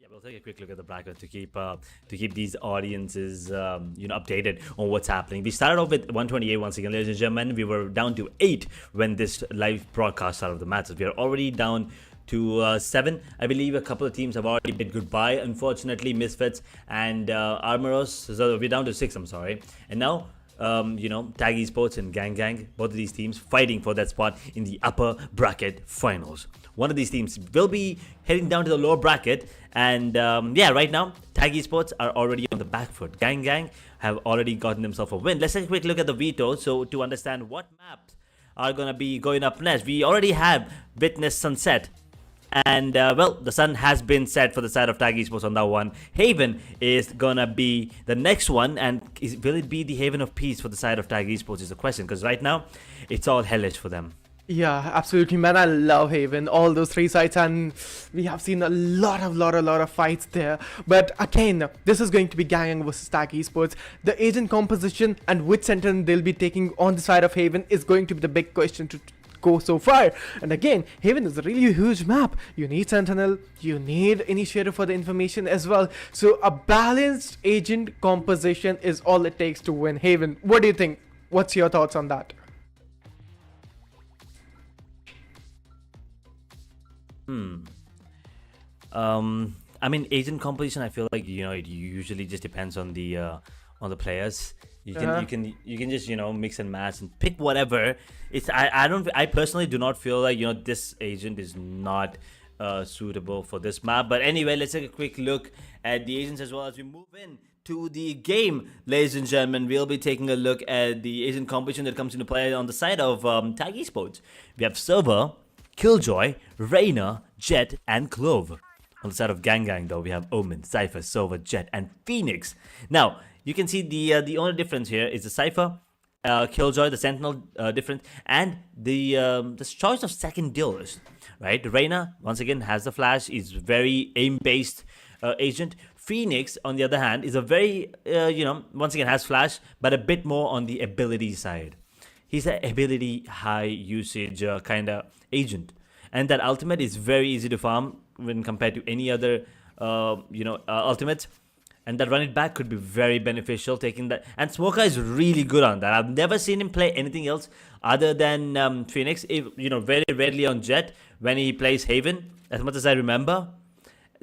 Yeah, we'll take a quick look at the bracket to keep these audiences updated on what's happening. We started off with 128 once again, ladies and gentlemen. We were down to 8 when this live broadcast started of the matches. We are already down to 7. I believe a couple of teams have already bid goodbye. Unfortunately, Misfits and Armoros. So we're down to 6. I'm sorry. And now Tag eSports and Gang, both of these teams fighting for that spot in the upper bracket finals. One of these teams will be heading down to the lower bracket, and right now, Tag eSports are already on the back foot. Gang have already gotten themselves a win. Let's take a quick look at the veto, so to understand what maps are going to be going up next. We already have Witness Sunset. And, the sun has been set for the side of Tag eSports on that one. Haven is gonna be the next one. And will it be the Haven of Peace for the side of Tag eSports is the question. Because right now, it's all hellish for them. Yeah, absolutely, man. I love Haven, all those 3 sites, and we have seen a lot of fights there. But again, this is going to be Gang versus Tag Esports. The agent composition and which sentinel they'll be taking on the side of Haven is going to be the big question to go so far. And again, Haven is a really huge map. You need Sentinel, you need Initiator for the information as well. So a balanced agent composition is all it takes to win Haven. What do you think? What's your thoughts on that? I mean, agent composition. I feel like it usually just depends on the players. You can just mix and match and pick whatever. I personally do not feel like this agent is not suitable for this map. But anyway, let's take a quick look at the agents as well as we move in to the game, ladies and gentlemen. We'll be taking a look at the agent composition that comes into play on the side of Tag eSports. We have Server, Killjoy, Reyna, Jet, and Clove. On the side of Gang, though, we have Omen, Cypher, Silver, Jet, and Phoenix. Now, you can see the only difference here is the Cypher, Killjoy, the Sentinel difference, and the choice of second dealers, right? Reyna, once again, has the flash, is very aim-based agent. Phoenix, on the other hand, is a very, once again, has flash, but a bit more on the ability side. He's an ability high usage kind of agent. And that ultimate is very easy to farm when compared to any other, ultimates. And that run it back could be very beneficial, taking that. And Smoker is really good on that. I've never seen him play anything else other than Phoenix. Very rarely on Jet when he plays Haven, as much as I remember.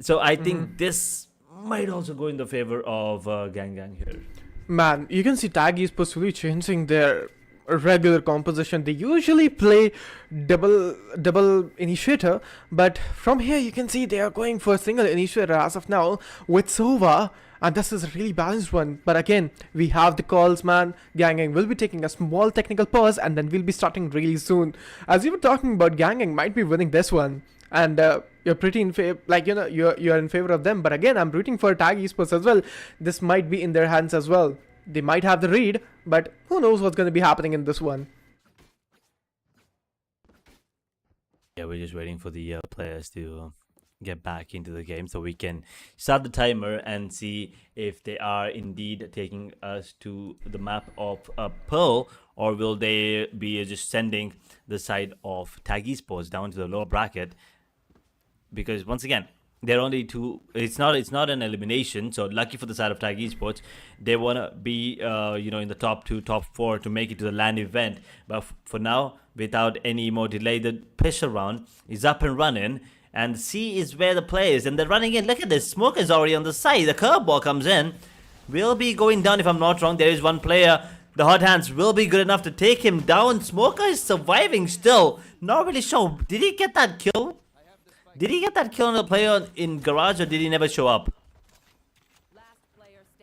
So I think this might also go in the favor of Gang here. Man, you can see Tag Esports really changing their regular composition. They usually play double initiator, but from here you can see they are going for a single initiator as of now with Sova, and this is a really balanced one. But again, we have the calls, man. Gang will be taking a small technical pause, and then we'll be starting really soon. As you were talking about, Gang might be winning this one, and you're pretty in favor, you're in favor of them. But again, I'm rooting for Tag Esports as well. This might be in their hands as well. They might have the read, but who knows what's going to be happening in this one. Yeah, we're just waiting for the players to get back into the game so we can start the timer and see if they are indeed taking us to the map of Pearl, or will they be just sending the side of Tag eSports down to the lower bracket. Because once again, they're only 2. It's not an elimination. So lucky for the side of Tag eSports, they want to be in the top 2, top 4 to make it to the LAN event. But for now, without any more delay, the pistol round is up and running. And C is where the play is, and they're running in. Look at this, Smoke is already on the side. The curveball comes in, will be going down if I'm not wrong. There is one player. The hot hands will be good enough to take him down. Smoker is surviving still. Not really sure. Did he get that kill? Did he get that kill on the player in garage, or did he never show up?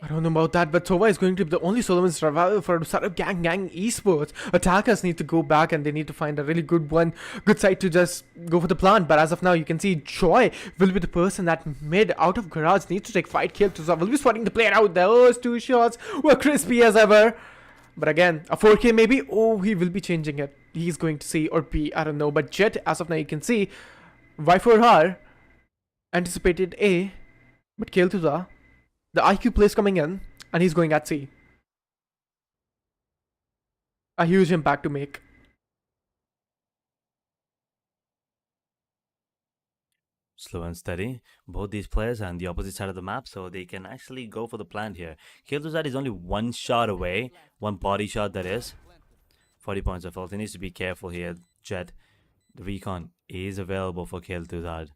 I don't know about that, but Sova is going to be the only Solomon survivor for startup gang esports. Attackers need to go back and they need to find a really good site to just go for the plant. But as of now, you can see Joy will be the person that mid out of garage needs to take fight kill to will be spotting the player out. Those two shots were crispy as ever. But again, a 4K maybe. Oh, he will be changing it. He's going to C or B. I don't know. But Jet, as of now, you can see Y4R anticipated A, but Kale to the IQ plays coming in, and he's going at C. A huge impact to make. Slow and steady. Both these players are on the opposite side of the map, so they can actually go for the plant here. Kiltuzad is only one shot away, one body shot that is. 40 points of health. He needs to be careful here. Jet, the recon is available for Kiltuzad.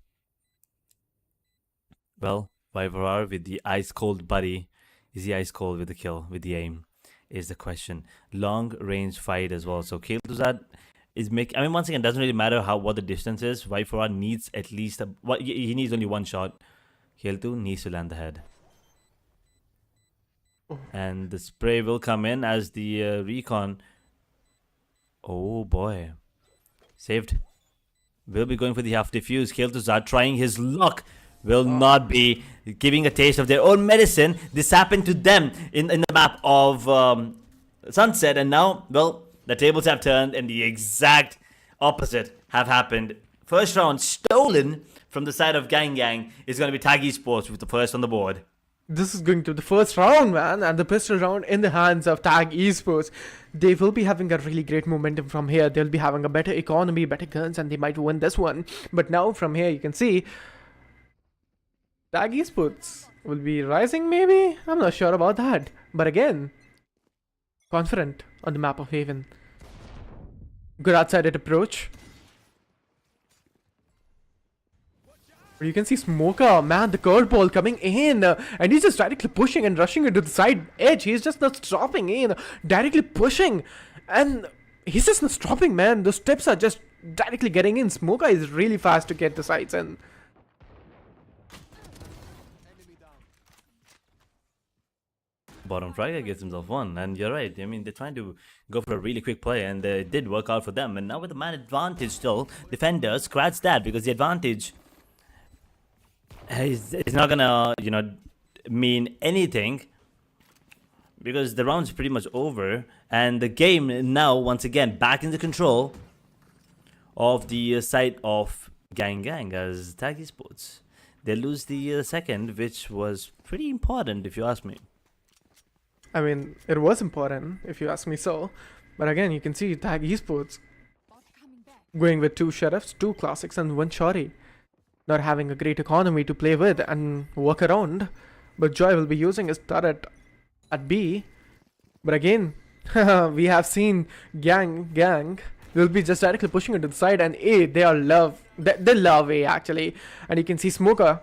Well, Vivorar with the ice cold buddy. Is he ice cold with the kill, with the aim? Is the question. Long range fight as well. So Kiltuzad is making. I mean, once again, doesn't really matter what the distance is. Vivorar needs at least he needs only one shot. Kiltu needs to land the head. And the spray will come in as the recon. Oh boy. Saved. Will be going for the half defuse. Kiltuzad trying his luck. Will not be giving a taste of their own medicine. This happened to them in the map of Sunset, and now, well, the tables have turned and the exact opposite have happened. First round stolen from the side of Gang is going to be Tag eSports with the first on the board. This is going to be the first round, man, and the pistol round in the hands of Tag eSports. They will be having a really great momentum from here. They'll be having a better economy, better guns, and they might win this one. But now from here, you can see Tag eSports will be rising, maybe? I'm not sure about that. But again, confident on the map of Haven. Good outside-it approach. You can see Smoker, man, the curveball coming in. And he's just directly pushing and rushing into the side edge. He's just not stopping in. Directly pushing. And he's just not stopping, man. The steps are just directly getting in. Smoker is really fast to get the sides in. Bottom fragger gets himself one, and you're right. I mean, they're trying to go for a really quick play, and it did work out for them. And now with the man advantage still, defenders scratch that because the advantage is not gonna, mean anything because the round's pretty much over, and the game now once again back into control of the side of Gang as Tag eSports. They lose the second, which was pretty important if you ask me. I mean, it was important, if you ask me so. But again, you can see Tag eSports going with 2 Sheriffs, 2 Classics, and 1 Shorty. Not having a great economy to play with and work around. But Joy will be using his turret at B. But again, we have seen Gang will be just directly pushing it to the side, and A, they love A actually. And you can see Smoker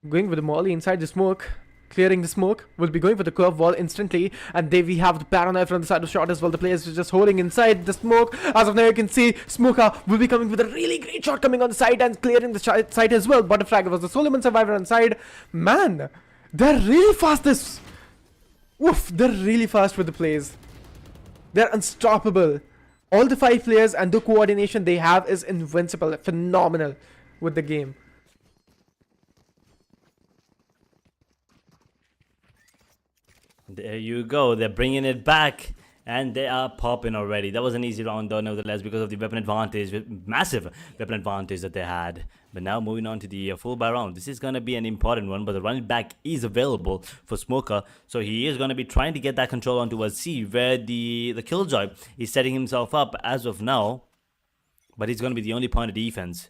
going with the molly inside the smoke. Clearing the smoke, will be going for the curve wall instantly, and there we have the paranoia from the side of shot as well. The players are just holding inside the smoke. As of now, you can see Smoker will be coming with a really great shot coming on the side and clearing the side as well. Butterfrag was the Solomon survivor on side. Man, they're really fast. They're really fast with the plays. They're unstoppable. All the 5 players and the coordination they have is invincible, phenomenal with the game. There you go. They're bringing it back, and they are popping already. That was an easy round, though, nevertheless, because of the weapon advantage, massive weapon advantage that they had. But now moving on to the full buy round. This is going to be an important one, but the running back is available for Smoker. So he is going to be trying to get that control onto a C, where the Killjoy is setting himself up as of now. But he's going to be the only point of defense.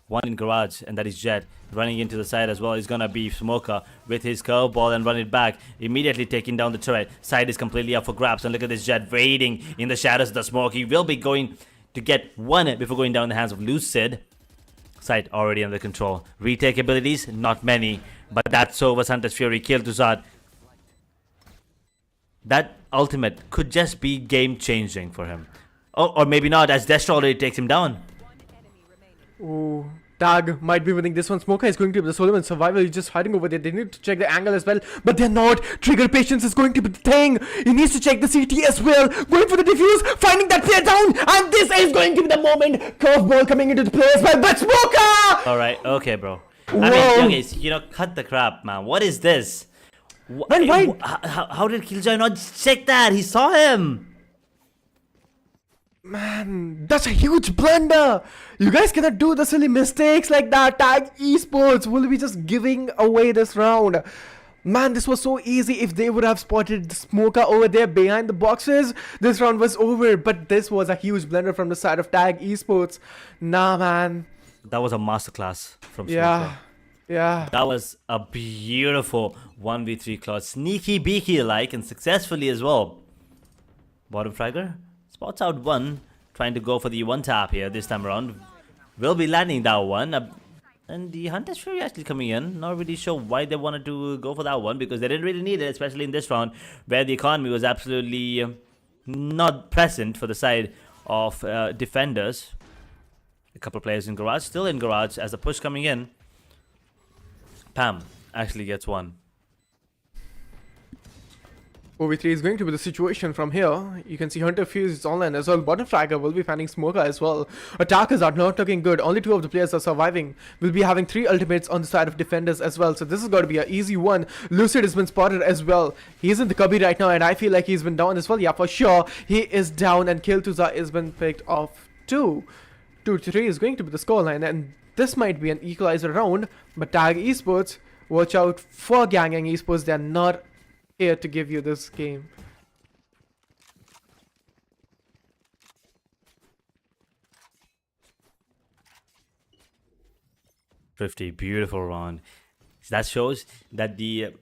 One in garage, and that is Jet running into the side as well. He's gonna be Smoker with his curveball and run it back, immediately taking down the turret. Side is completely up for grabs, and look at this Jet waiting in the shadows of the smoke. He will be going to get one before going down in the hands of Lucid. Side already under control. Retake abilities, not many, but that's over. Santa's Fury killed Tuzad. That ultimate could just be game changing for him. Oh, or maybe not, as Destro already takes him down. Ooh, Tag might be winning this one. Smoker is going to be the solo and survivor. He's just hiding over there. They need to check the angle as well, but they're not. Trigger patience is going to be the thing. He needs to check the CT as well. Going for the defuse, finding that player down, and this is going to be the moment. Curveball coming into the play as well, but Smoker! Alright, okay, bro. Whoa. I mean, okay, cut the crap, man. What is this? Why? How did Killjoy not check that? He saw him. Man, that's a huge blunder. You guys cannot do the silly mistakes like that. Tag eSports will be just giving away this round. Man, this was so easy. If they would have spotted the Smoker over there behind the boxes, this round was over. But this was a huge blunder from the side of Tag eSports. Nah, man. That was a masterclass from Smoker. Yeah. That was a beautiful 1v3 claw. Sneaky beaky like, and successfully as well. Bottom fragger spots out one, trying to go for the one tap here this time around. Will be landing that one. And the Hunter's Fury actually coming in. Not really sure why they wanted to go for that one, because they didn't really need it, especially in this round where the economy was absolutely not present for the side of defenders. A couple players in garage, still in garage as the push coming in. Pam actually gets one. OV3 is going to be the situation from here. You can see Hunter Fuse is online as well. Bottom fragger will be fanning Smoker as well. Attackers are not looking good. Only 2 of the players are surviving. We'll be having 3 ultimates on the side of defenders as well. So this is going to be an easy one. Lucid has been spotted as well. He's in the cubby right now, and I feel like he's been down as well. Yeah, for sure. He is down, and Kiltuza has been picked off too. 2-3 is going to be the scoreline, and this might be an equalizer round. But Tag Esports, watch out for Gang Esports. They're not here to give you this game. Thrifty, beautiful round. That shows that the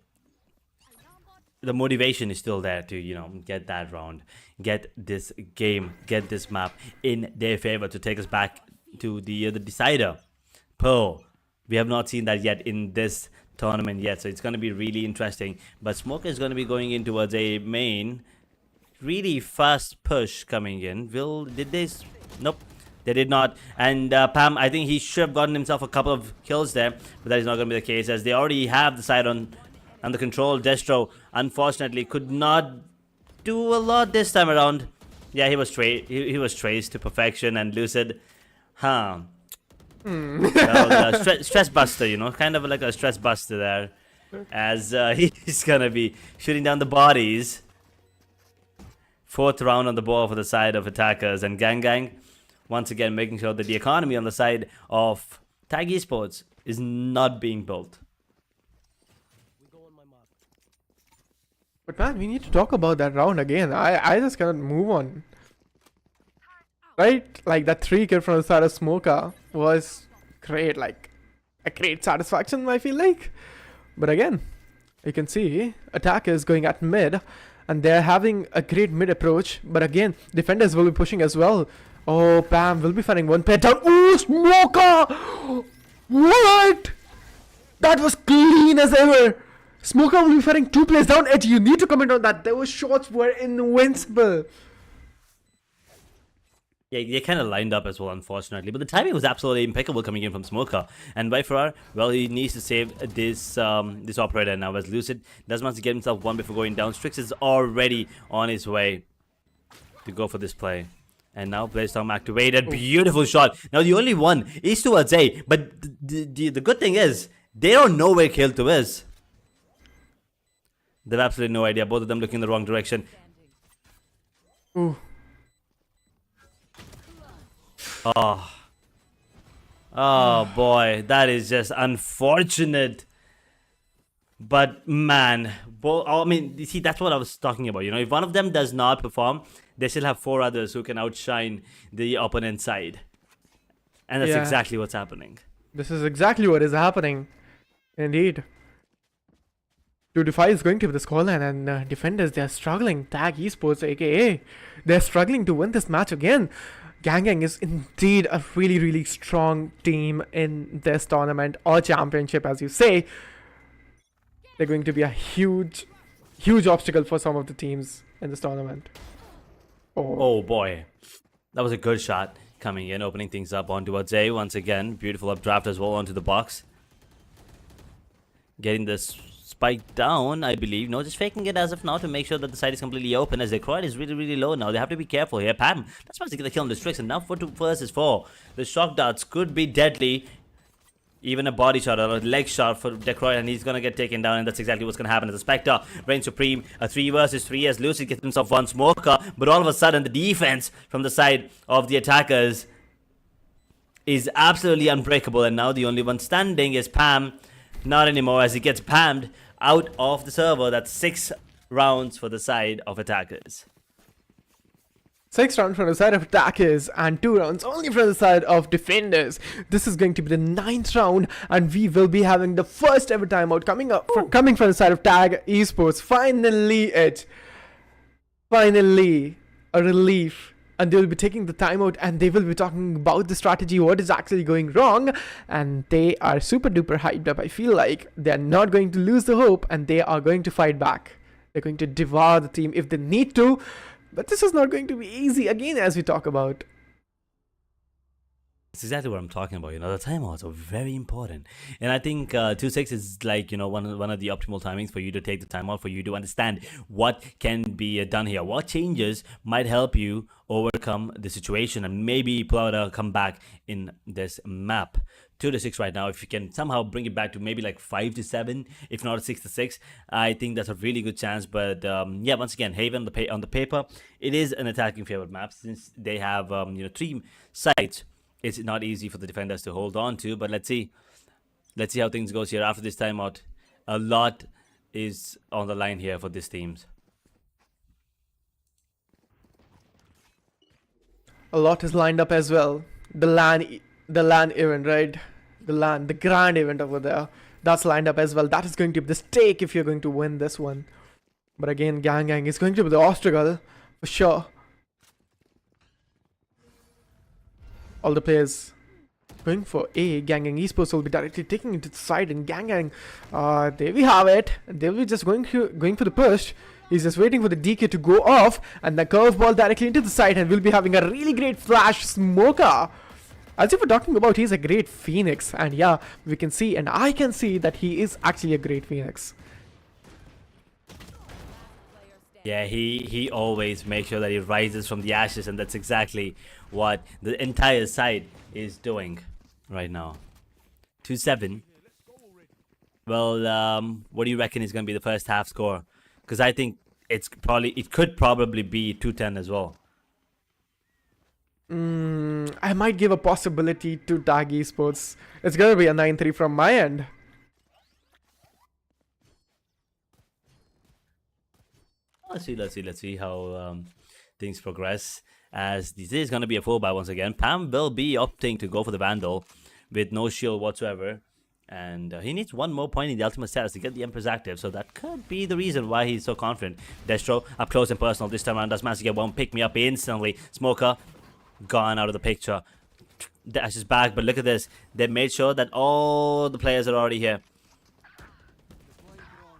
motivation is still there to get that round, get this game, get this map in their favor to take us back to the decider. Pearl, we have not seen that yet in this tournament yet, so it's going to be really interesting. But Smoker is going to be going in towards a main. Really fast push coming in. Did they? Nope, they did not. And Pam, I think he should have gotten himself a couple of kills there, but that is not going to be the case, as they already have the side under control. Destro, unfortunately, could not do a lot this time around. Yeah, he was he was traced to perfection, and Lucid, Well, stress buster, kind of like a stress buster there, as he's gonna be shooting down the bodies. 4th round on the ball for the side of attackers, and Gang once again making sure that the economy on the side of Tag Esports is not being built. But man, we need to talk about that round again. I just cannot move on. Right? Like that 3 kill from the side of Smoker was great, like a great satisfaction, I feel like. But again, you can see attackers going at mid, and they're having a great mid approach. But again, defenders will be pushing as well. Oh, Pam will be finding one pair down. Oh, Smoker! What? That was clean as ever. Smoker will be finding 2 players down. Edge, you need to comment on that. Those shots were invincible. Yeah, they kind of lined up as well, unfortunately. But the timing was absolutely impeccable coming in from Smoker. And by Farrar, well, he needs to save this this operator now, as Lucid does want to get himself one before going down. Strix is already on his way to go for this play. And now Blaze-Storm activated. Beautiful shot. Now the only one is towards A. But the good thing is, they don't know where Kill2 is. They have absolutely no idea. Both of them looking in the wrong direction. Ooh. Oh boy, that is just unfortunate. But man, I mean, you see, that's what I was talking about. If one of them does not perform, they still have 4 others who can outshine the opponent's side. And that's exactly what's happening. This is exactly what is happening. Indeed. 2-5 is going to be the scoreline, and defenders, they're struggling. Tag Esports, aka, they're struggling to win this match again. Gang is indeed a really, really strong team in this tournament, or championship, as you say. They're going to be a huge obstacle for some of the teams in this tournament. Oh boy, that was a good shot coming in, opening things up on towards A once again. Beautiful updraft as well onto the box. Getting this spike down, I believe. No, just faking it as of now to make sure that the side is completely open, as their crowd is really, really low now. They have to be careful here. Pam, that's supposed to get the kill on the Strix, and now 4 versus 4. The shock darts could be deadly. Even a body shot or a leg shot for Decroy, and he's gonna get taken down, and that's exactly what's gonna happen. As the Spectre reigns supreme, a 3 versus 3 as Lucid gets himself one smoker, but all of a sudden the defense from the side of the attackers is absolutely unbreakable, and now the only one standing is Pam. Not anymore, as he gets pammed out of the server. That's 6 rounds for the side of attackers. 6 rounds from the side of attackers and 2 rounds only from the side of defenders. This is going to be the 9th round, and we will be having the first ever timeout coming from the side of Tag eSports. Finally a relief. And they will be taking the timeout, and they will be talking about the strategy, what is actually going wrong, and they are super duper hyped up. I feel like they're not going to lose the hope, and they are going to fight back. They're going to devour the team if they need to, but this is not going to be easy again, as we talk about. That's exactly what I'm talking about. The timeouts are very important, and I think 2-6 is like one of the optimal timings for you to take the timeout, for you to understand what can be done here, what changes might help you overcome the situation, and maybe pull out a comeback in this map. 2-6 right now. If you can somehow bring it back to maybe like 5-7, if not 6-6, I think that's a really good chance. But yeah, once again, Haven on the paper, it is an attacking favored map since they have 3 sites. It's not easy for the defenders to hold on to, but let's see how things goes here after this timeout. A lot is on the line here for these teams. A lot is lined up as well. The LAN event, right? The grand event over there. That's lined up as well. That is going to be the stake if you're going to win this one. But again, Gang is going to be the obstacle for sure. All the players going for A. Gang eSports will be directly taking it to the side, and Gang, there we have it. They'll be just going for the push. He's just waiting for the DK to go off, and the curveball directly into the side, and we'll be having a really great flash smoker. As if we're talking about, he's a great Phoenix, and yeah, we can see, and I can see that he is actually a great Phoenix. Yeah, he always makes sure that he rises from the ashes, and that's exactly what the entire side is doing right now. 2-7. Well, what do you reckon is going to be the first half score? Because I think it could probably be 2-10 as well. I might give a possibility to Tag eSports. It's going to be a 9-3 from my end. Let's see how things progress, as this is going to be a 4-buy once again. Pam will be opting to go for the Vandal with no shield whatsoever, and he needs 1 more point in the ultimate status to get the Empress active, so that could be the reason why he's so confident. Destro up close and personal this time around, does manage to get 1 pick me up instantly. Smoker gone out of the picture. Dash is back, but look at this, they made sure that all the players are already here.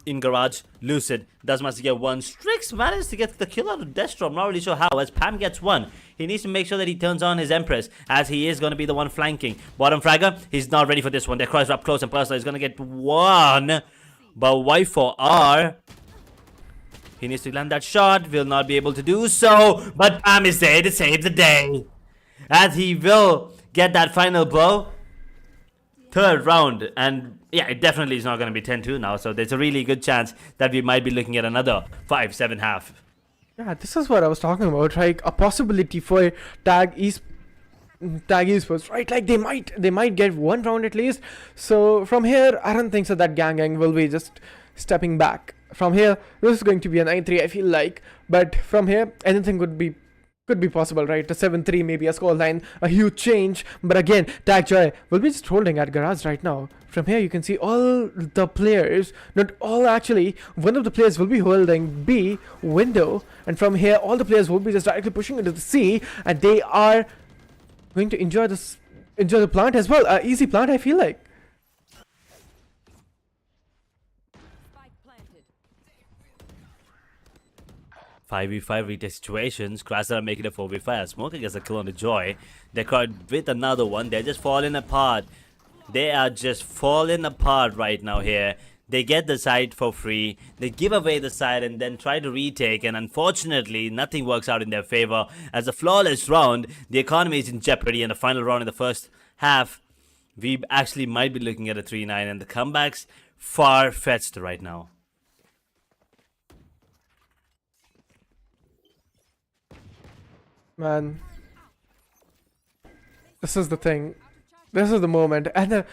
In garage, Lucid does manage to get 1. Strix managed to get the kill out of Destro. I'm not really sure how, as Pam gets 1. He needs to make sure that he turns on his Empress, as he is going to be the one flanking. Bottom fragger, he's not ready for this one. Their cross up close and personal. He's going to get 1. But Y4R, he needs to land that shot. Will not be able to do so. But Pam is there to save the day, as he will get that final blow. 3rd round, and yeah, it definitely is not going to be 10-2 now, so there's a really good chance that we might be looking at another 5-7 half. Yeah, this is what I was talking about, like a possibility for Tag eSports, right? Like they might get 1 round at least. So from here, I don't think so that Gang will be just stepping back. From here, this is going to be a 9-3, I feel like, but from here, anything could be possible, right? A 7-3, maybe a scoreline, a huge change. But again, Tag Joy will be just holding at garage right now. From here, you can see all the players, not all actually, one of the players will be holding B window, and from here, all the players will be just directly pushing into the C, and they are going to enjoy the plant as well. Easy plant, I feel like. 5v5 retake situations. Crasser are making a 4v5. Smoker gets a kill on the Joy. They're caught with another one. They're just falling apart. They are just falling apart right now here. They get the side for free. They give away the side and then try to retake. And unfortunately, nothing works out in their favor. As a flawless round, the economy is in jeopardy. And the final round in the first half, we actually might be looking at a 3-9. And the comebacks far-fetched right now. Man, this is the thing. This is the moment. And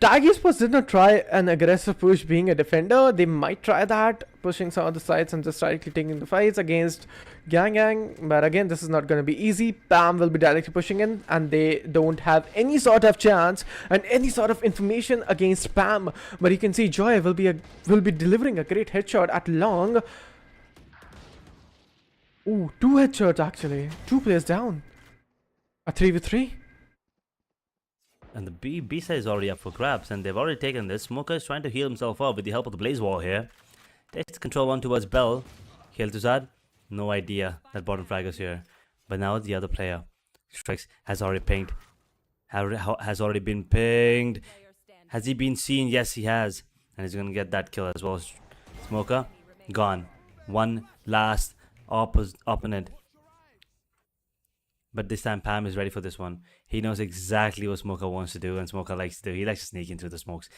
Tag eSports did not try an aggressive push being a defender. They might try that, pushing some of the sides and just directly taking the fights against Gang Gang. But again, this is not going to be easy. Pam will be directly pushing in, and they don't have any sort of chance and any sort of information against Pam. But you can see Joy will be delivering a great headshot at long. Ooh, 2 headshots actually. 2 players down. A 3v3. And the B side is already up for grabs, and they've already taken this. Smoker is trying to heal himself up with the help of the Blaze Wall here. Takes control on towards Bell. Heal to Zad. No idea that bottom frag is here. But now the other player. Strix has already pinged. Has already been pinged. Has he been seen? Yes, he has. And he's going to get that kill as well. Smoker, gone. One last opponent. But this time Pam is ready for this one. He knows exactly what Smoker wants to do and Smoker likes to do. He likes to sneak into the smokes.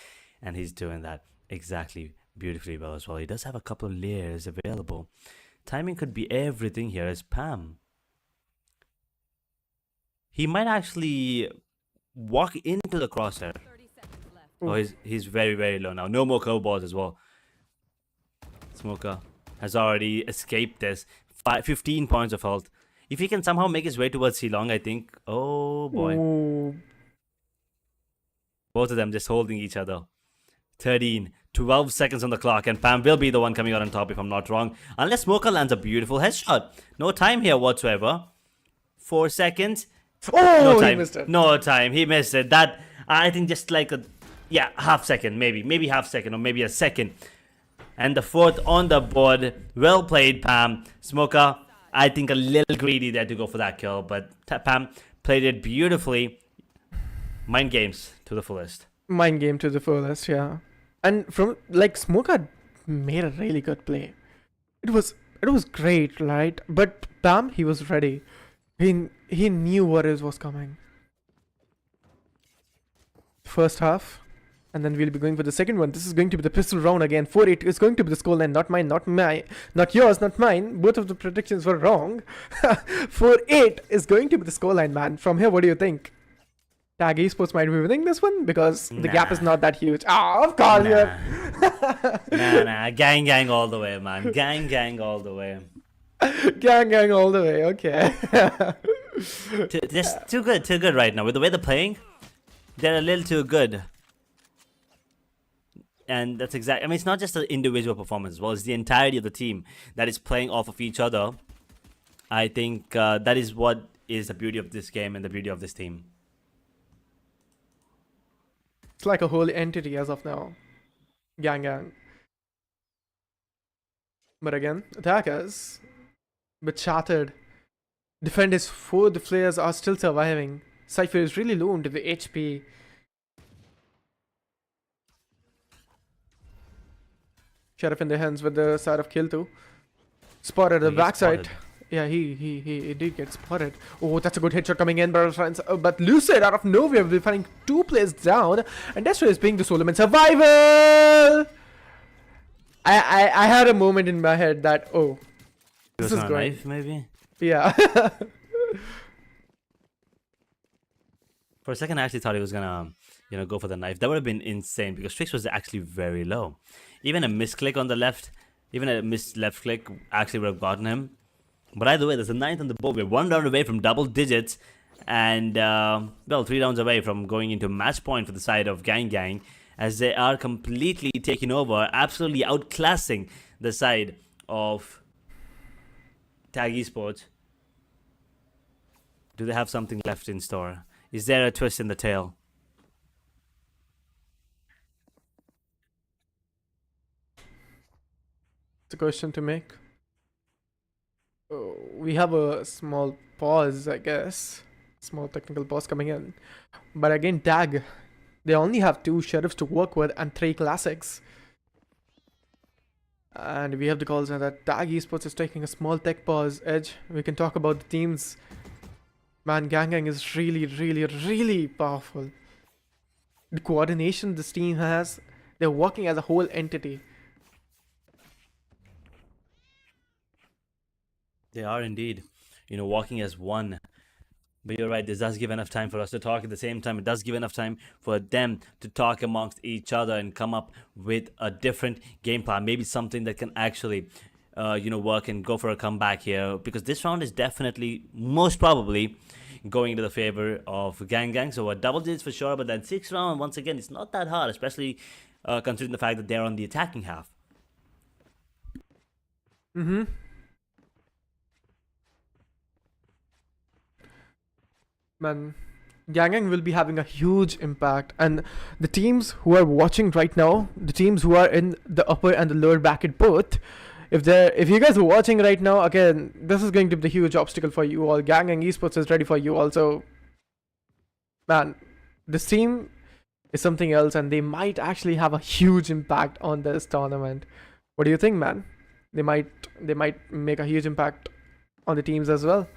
And he's doing that exactly beautifully well as well. He does have a couple of layers available. Timing could be everything here as Pam. He might actually walk into the crosshair. Oh, he's very, very low now. No more curveballs as well. Smoker has already escaped this. 15 points of health. If he can somehow make his way towards Silong, I think... Oh, boy. Ooh. Both of them just holding each other. 12 seconds on the clock. And Pam will be the one coming out on top if I'm not wrong. Unless Smoker lands a beautiful headshot. No time here whatsoever. 4 seconds. Oh, no time. he missed it. No time. He missed it. That, I think just like a... Yeah, half second maybe. Maybe half second or maybe a second. And the 4th on the board. Well played, Pam. Smoker... I think a little greedy there to go for that kill, but Pam played it beautifully. Mind games to the fullest. Mind game to the fullest, yeah. And from like Smoker made a really good play. It was great, right? But Pam, he was ready. He knew what was coming. First half. And then we'll be going for the second one. This is going to be the pistol round again. 4-8 is going to be the scoreline. Not mine, not yours, not mine. Both of the predictions were wrong. 4-8 is going to be the scoreline, man. From here, what do you think? Tag eSports might be winning this one because the gap is not that huge. Ah, of course, Nah. Gang all the way, man. Gang all the way. Gang all the way. Okay. Just too good right now. With the way they're playing, they're a little too good. And that's exactly... I mean, it's not just the individual performance as well. It's the entirety of the team that is playing off of each other. I think that is what is the beauty of this game and the beauty of this team. It's like a whole entity as of now. Gang. But again, attackers. But shattered. Defenders, 4 the players are still surviving. Cypher is really low into the HP. Sheriff in the hands with the side of kill too. Spotted the backside. Yeah, he did get spotted. Oh, that's a good headshot coming in, but Lucid out of nowhere will be finding 2 players down, and Destro is being the Solomon survival. I had a moment in my head that this is going. Knife, maybe. Yeah. For a second, I actually thought he was gonna, go for the knife. That would have been insane because Strix was actually very low. Even a misclick on the left, even a missed left click actually would have gotten him. But either way, there's a 9th on the board. We're 1 round away from double digits. And, 3 rounds away from going into match point for the side of Gang. As they are completely taking over, absolutely outclassing the side of Tag eSports. Do they have something left in store? Is there a twist in the tail? It's a question to make. Oh, we have a small pause, I guess. Small technical pause coming in. But again, Tag, they only have 2 sheriffs to work with and 3 classics. And we have the calls now that Tag Esports is taking a small tech pause. Edge, we can talk about the teams. Man, Gang is really, really, really powerful. The coordination this team has, they're working as a whole entity. They are indeed, walking as one. But you're right, this does give enough time for us to talk at the same time. It does give enough time for them to talk amongst each other and come up with a different game plan. Maybe something that can actually, work and go for a comeback here. Because this round is definitely, most probably, going into the favor of Gang. So a double digits for sure. But then 6th round, once again, it's not that hard, especially considering the fact that they're on the attacking half. Mm-hmm. Man, Gang will be having a huge impact, and the teams who are watching right now, the teams who are in the upper and the lower bracket both, if you guys are watching right now, again, this is going to be the huge obstacle for you all. Gang Esports is ready for you also. Man, this team is something else, and they might actually have a huge impact on this tournament. What do you think, man? They might make a huge impact on the teams as well.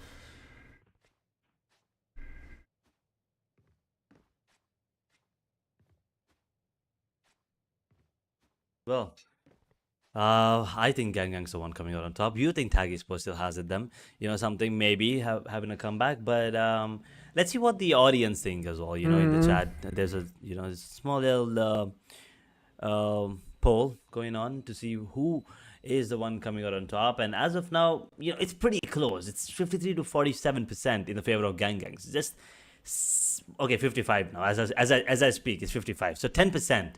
Well, I think Gang's the one coming out on top. You think Tag Esports still has it them? Something maybe having a comeback. But let's see what the audience think as well. In the chat, there's a small little poll going on to see who is the one coming out on top. And as of now, it's pretty close. It's 53 to 47% in the favor of Gangs. Just okay, 55 now. As I speak, it's 55. So 10%.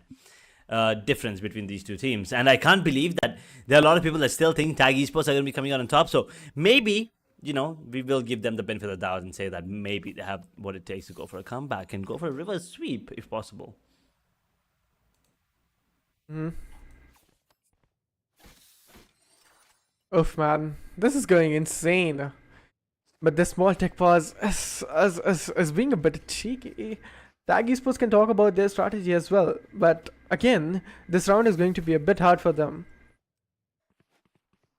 Difference between these two teams, and I can't believe that there are a lot of people that still think Tag Esports are going to be coming out on top. So maybe we will give them the benefit of the doubt and say that maybe they have what it takes to go for a comeback and go for a reverse sweep if possible. Oof, man, this is going insane. But this small tech pause is being a bit cheeky. Tag Esports can talk about their strategy as well, but again, this round is going to be a bit hard for them.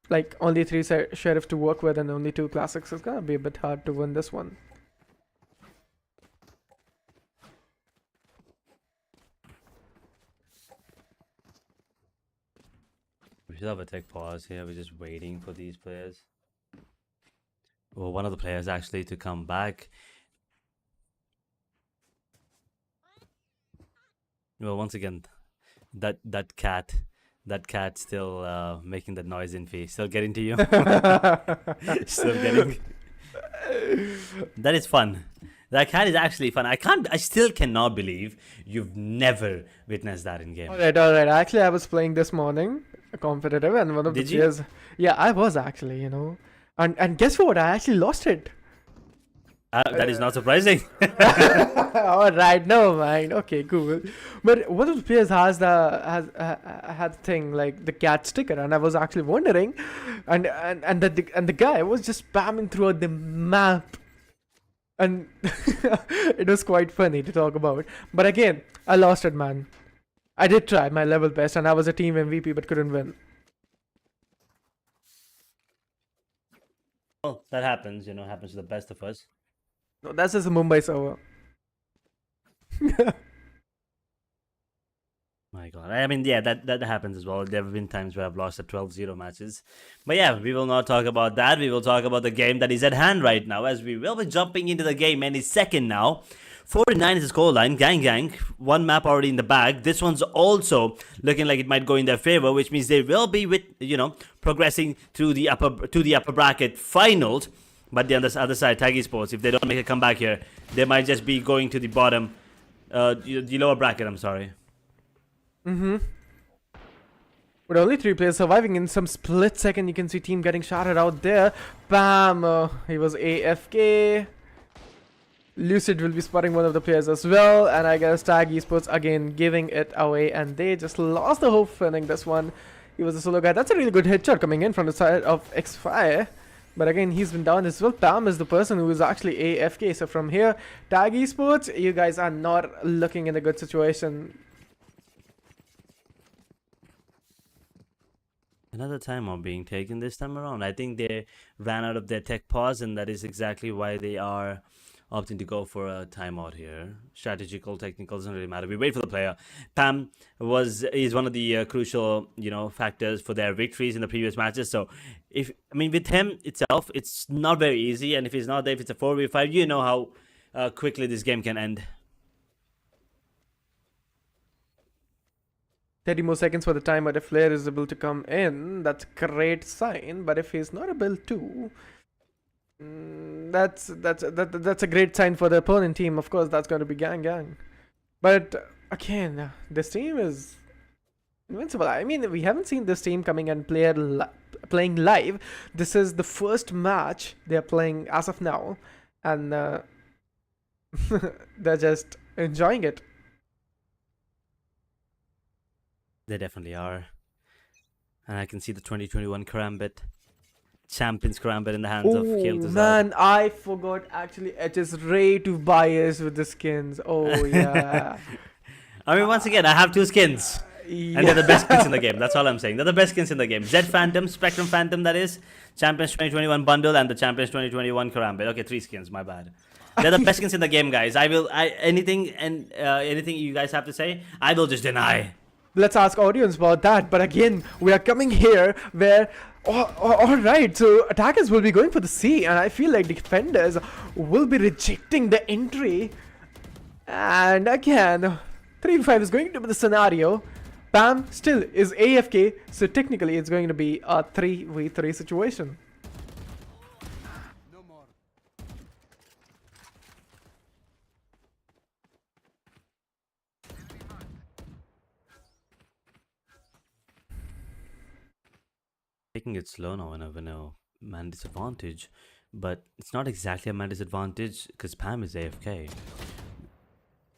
Like, only 3 sheriffs to work with and only 2 classics. It's gonna be a bit hard to win this one. We should have a tech pause here. We're just waiting for these players. Well, one of the players actually to come back. Well, once again, that cat still making that noise in face. Still getting to you. Still getting. That is fun. That cat is actually fun. I still cannot believe you've never witnessed that in game. All right. Actually, I was playing this morning, a competitive, and one of the players. Yeah, I was actually, and guess what? I actually lost it. That is not surprising. All right, no mind. Okay, cool. But one of the players had the thing like the cat sticker, and I was actually wondering, and the guy was just spamming throughout the map, and it was quite funny to talk about. But again, I lost it, man. I did try my level best, and I was a team MVP, but couldn't win. Well, that happens. Happens to the best of us. No, that's just a Mumbai server. My God. I mean, yeah, that happens as well. There have been times where I've lost at 12-0 matches. But yeah, we will not talk about that. We will talk about the game that is at hand right now, as we will be jumping into the game any second now. 49 is the scoreline. Gang, one map already in the bag. This one's also looking like it might go in their favor, which means they will be progressing to the upper bracket finals. But on the other side, Tag Esports, if they don't make a comeback here, they might just be going to the bottom, the lower bracket, I'm sorry. With only 3 players surviving in some split second, you can see team getting shouted out there. Bam! He was AFK. Lucid will be spotting one of the players as well. And I guess Tag Esports again giving it away. And they just lost the hope winning this one. He was a solo guy. That's a really good headshot coming in from the side of X-Fire. But again, he's been down as well. Pam is the person who is actually AFK. So from here, Tag Esports, you guys are not looking in a good situation. Another timeout being taken this time around. I think they ran out of their tech pause, and that is exactly why they are opting to go for a timeout here. Strategical, technical, doesn't really matter. We wait for the player. Pam is one of the crucial, factors for their victories in the previous matches. So, with him itself, it's not very easy. And if he's not there, if it's a 4v5, you know how quickly this game can end. 30 more seconds for the timer. If Flair is able to come in, that's a great sign. But if he's not able to, that's a great sign for the opponent team. Of course, that's going to be gang. But again, this team is invincible. I mean, we haven't seen this team coming and playing live. This is the first match they're playing as of now, and they're just enjoying it. They definitely are. And I can see the 2021 Karambit, Champions Karambit in the hands of Kale. Man, I forgot actually. It is way too biased with the skins. Oh, yeah. Once again, I have two skins. Yeah. And they're the best skins in the game. That's all I'm saying. They're the best skins in the game. Zed Phantom, Spectrum Phantom, that is. Champions 2021 bundle and the Champions 2021 Karambit. Okay, 3 skins, my bad. They're the best skins in the game, guys. Anything you guys have to say, I will just deny. Let's ask audience about that. But again, we are coming here where, alright, so attackers will be going for the C, and I feel like defenders will be rejecting the entry. And again, 3v5 is going to be the scenario. Pam still is AFK, so technically it's going to be a 3v3 situation. Taking it slow now when a man disadvantage, but it's not exactly a man disadvantage because Pam is AFK.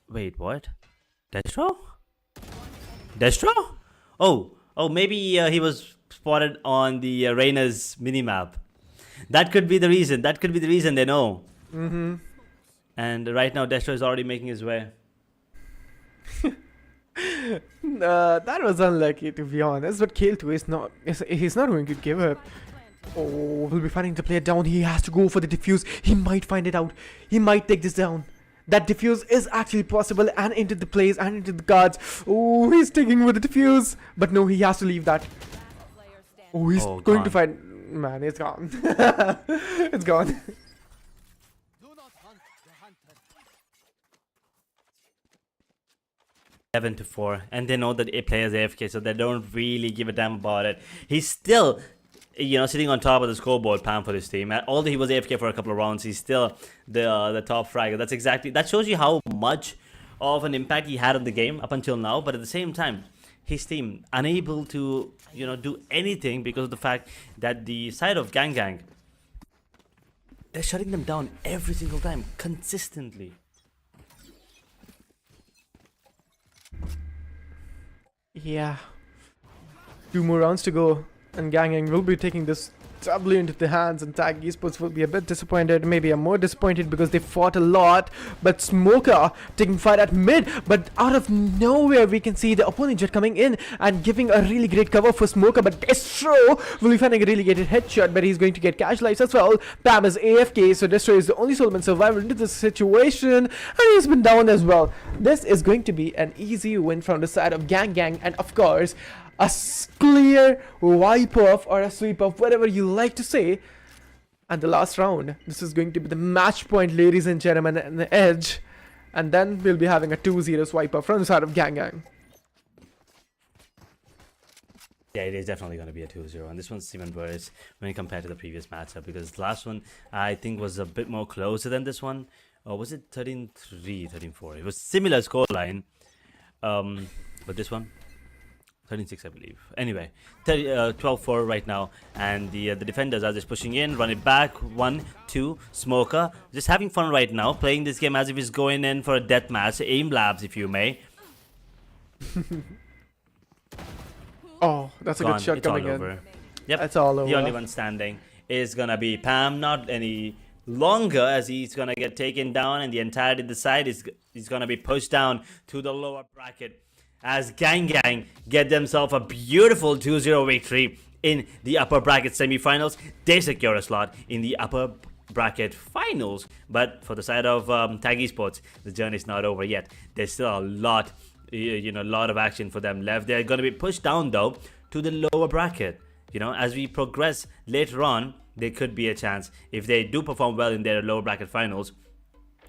Wait, what? Destro? Oh, maybe he was spotted on the Reyna's minimap. That could be the reason. They know. Mm-hmm. And right now, Destro is already making his way. That was unlucky, to be honest. But Kale too he's not going to give up. Oh, we'll be finding the player down. He has to go for the defuse. He might find it out. He might take this down. That defuse is actually possible, and into the plays and into the guards. Oh, he's taking with the defuse. But no, he has to leave that. Oh, he's going to find. Man, it's gone. It's gone. 7-4, and they know that a player's AFK, so they don't really give a damn about it. He's still, sitting on top of the scoreboard, Pam, for this team. Although he was AFK for a couple of rounds, he's still the top fragger. That shows you how much of an impact he had on the game up until now. But at the same time, his team unable to, do anything because of the fact that the side of Gang, they're shutting them down every single time, consistently. Yeah. 2 more rounds to go, and Gang will be taking this W into the hands, and Tag Esports will be a bit disappointed. Maybe I'm more disappointed because they fought a lot. But Smoker taking fight at mid, but out of nowhere we can see the opponent jet coming in and giving a really great cover for Smoker. But Destro will be finding a really great headshot, but he's going to get cash lives as well. Pam is AFK, so Destro is the only Solomon survivor into this situation, and he's been down as well. This is going to be an easy win from the side of Gang, and of course a clear wipe off or a sweep off, whatever you like to say. And the last round, this is going to be the match point, ladies and gentlemen, and the edge. And then we'll be having a 2-0 swipe off from the side of Gang. Yeah, it is definitely going to be a 2-0, and this one's even worse when compared to the previous matchup, because the last one I think was a bit more closer than this one. Or was it 13-3, 13-4? It was similar scoreline, but this one 13-6, I believe. Anyway, 12-4 right now, and the defenders are just pushing in, run it back, 1-2, Smoker, just having fun right now, playing this game as if he's going in for a death match, aim labs if you may. Oh, that's a good shot it's coming all over. in. Yep, That's all over. The only one standing. is gonna be Pam, not any longer, as he's gonna get taken down, and the entirety of the side is gonna be pushed down to the lower bracket, as Gang Gang get themselves a beautiful 2-0 victory in the upper bracket semifinals. They secure a slot in the upper bracket finals. But for the side of Tag Esports, the journey is not over yet. There's still a lot, lot of action for them left. They're going to be pushed down though to the lower bracket. As we progress later on, there could be a chance if they do perform well in their lower bracket finals,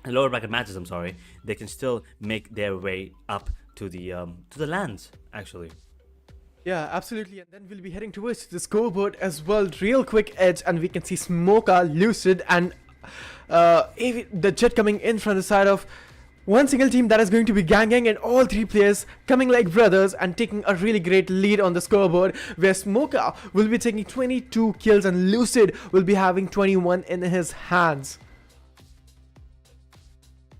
lower bracket matches. I'm sorry, they can still make their way up to the lands actually. Yeah, absolutely. And then we'll be heading towards the scoreboard as well. Real quick edge, and we can see Smoker, Lucid, and the Jet coming in from the side of one single team, that is going to be Gang Gang, and all three players coming like brothers and taking a really great lead on the scoreboard, where Smoker will be taking 22 kills and Lucid will be having 21 in his hands.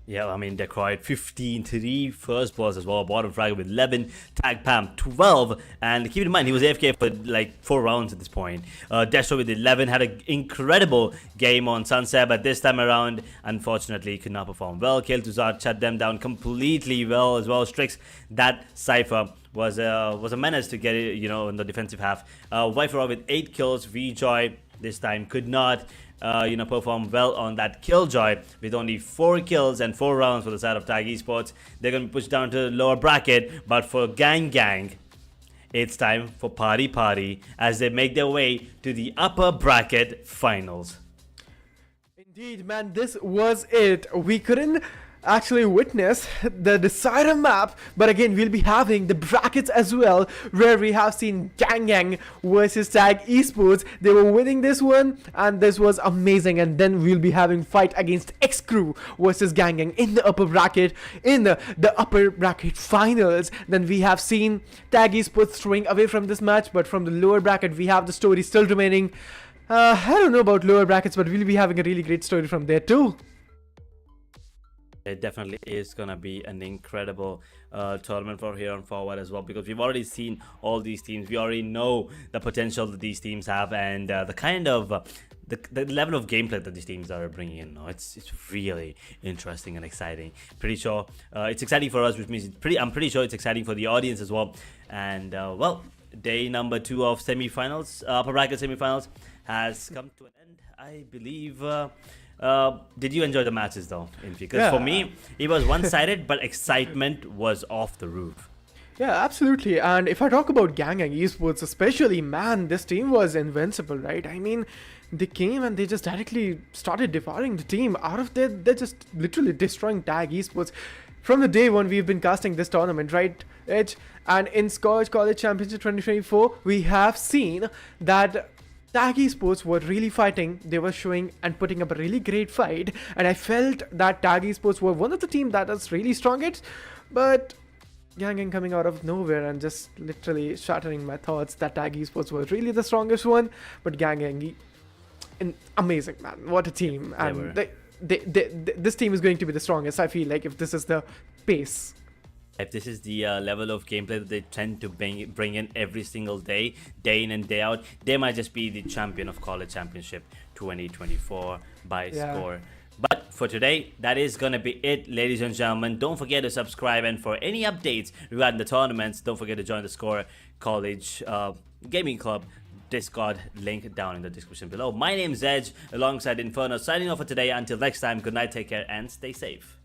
Yeah, I mean, Decoy 15-3 first balls as well. Bottom frag with 11. Tag Pam 12. And keep in mind, he was AFK for like 4 rounds at this point. Destro with 11 had an incredible game on Sunset, but this time around, unfortunately, could not perform well. Kill Tuzard shut them down completely well as well. Strix, that Cypher was a menace to get it, in the defensive half. Viper with 8 kills. VJoy this time could not perform well on that Killjoy with only 4 kills and 4 rounds for the side of Tag Esports. They're going to be pushed down to the lower bracket, but for Gang Gang, it's time for Party as they make their way to the upper bracket finals. Indeed, man, this was it. We couldn't actually witness the decider map, but again we'll be having the brackets as well, where we have seen Gang Gang versus Tag Esports. They were winning this one and this was amazing, and then we'll be having fight against X Crew versus Gang Gang in the upper bracket, in the upper bracket finals. Then we have seen Tag Esports throwing away from this match, but from the lower bracket we have the story still remaining. I don't know about lower brackets, but we'll be having a really great story from there too. It definitely is going to be an incredible tournament for here on forward as well, because we've already seen all these teams. We already know the potential that these teams have, and the kind of the level of gameplay that these teams are bringing in. It's really interesting and exciting. Pretty sure it's exciting for us, which means I'm pretty sure it's exciting for the audience as well. And well, day number 2 of semifinals, upper bracket semifinals, has come to an end, I believe. Did you enjoy the matches though? Because for me, it was one-sided, but excitement was off the roof. Yeah, absolutely. And if I talk about Gang Gang Esports especially, man, this team was invincible, right? I mean, they came and they just directly started devouring the team. Out of there, they're just literally destroying Tag Esports. From the day one, we've been casting this tournament, right, Edge? And in SKOAR College Championship 2024, we have seen that Tag Esports were really fighting. They were showing and putting up a really great fight, and I felt that Tag Esports were one of the teams that is really strongest, but Gang Gang coming out of nowhere and just literally shattering my thoughts that Tag Esports were really the strongest one. But Gang Gang, amazing, man, what a team. And this team is going to be the strongest, I feel like, if this is the pace. If this is the level of gameplay that they tend to bring in every single day in and day out, they might just be the champion of College Championship 2024 by SKOAR. But for today, that is going to be it, ladies and gentlemen. Don't forget to subscribe, and for any updates regarding the tournaments, don't forget to join the SKOAR College Gaming Club Discord, link down in the description below. My name's Edge, alongside Inferno, signing off for today. Until next time, good night, take care, and stay safe.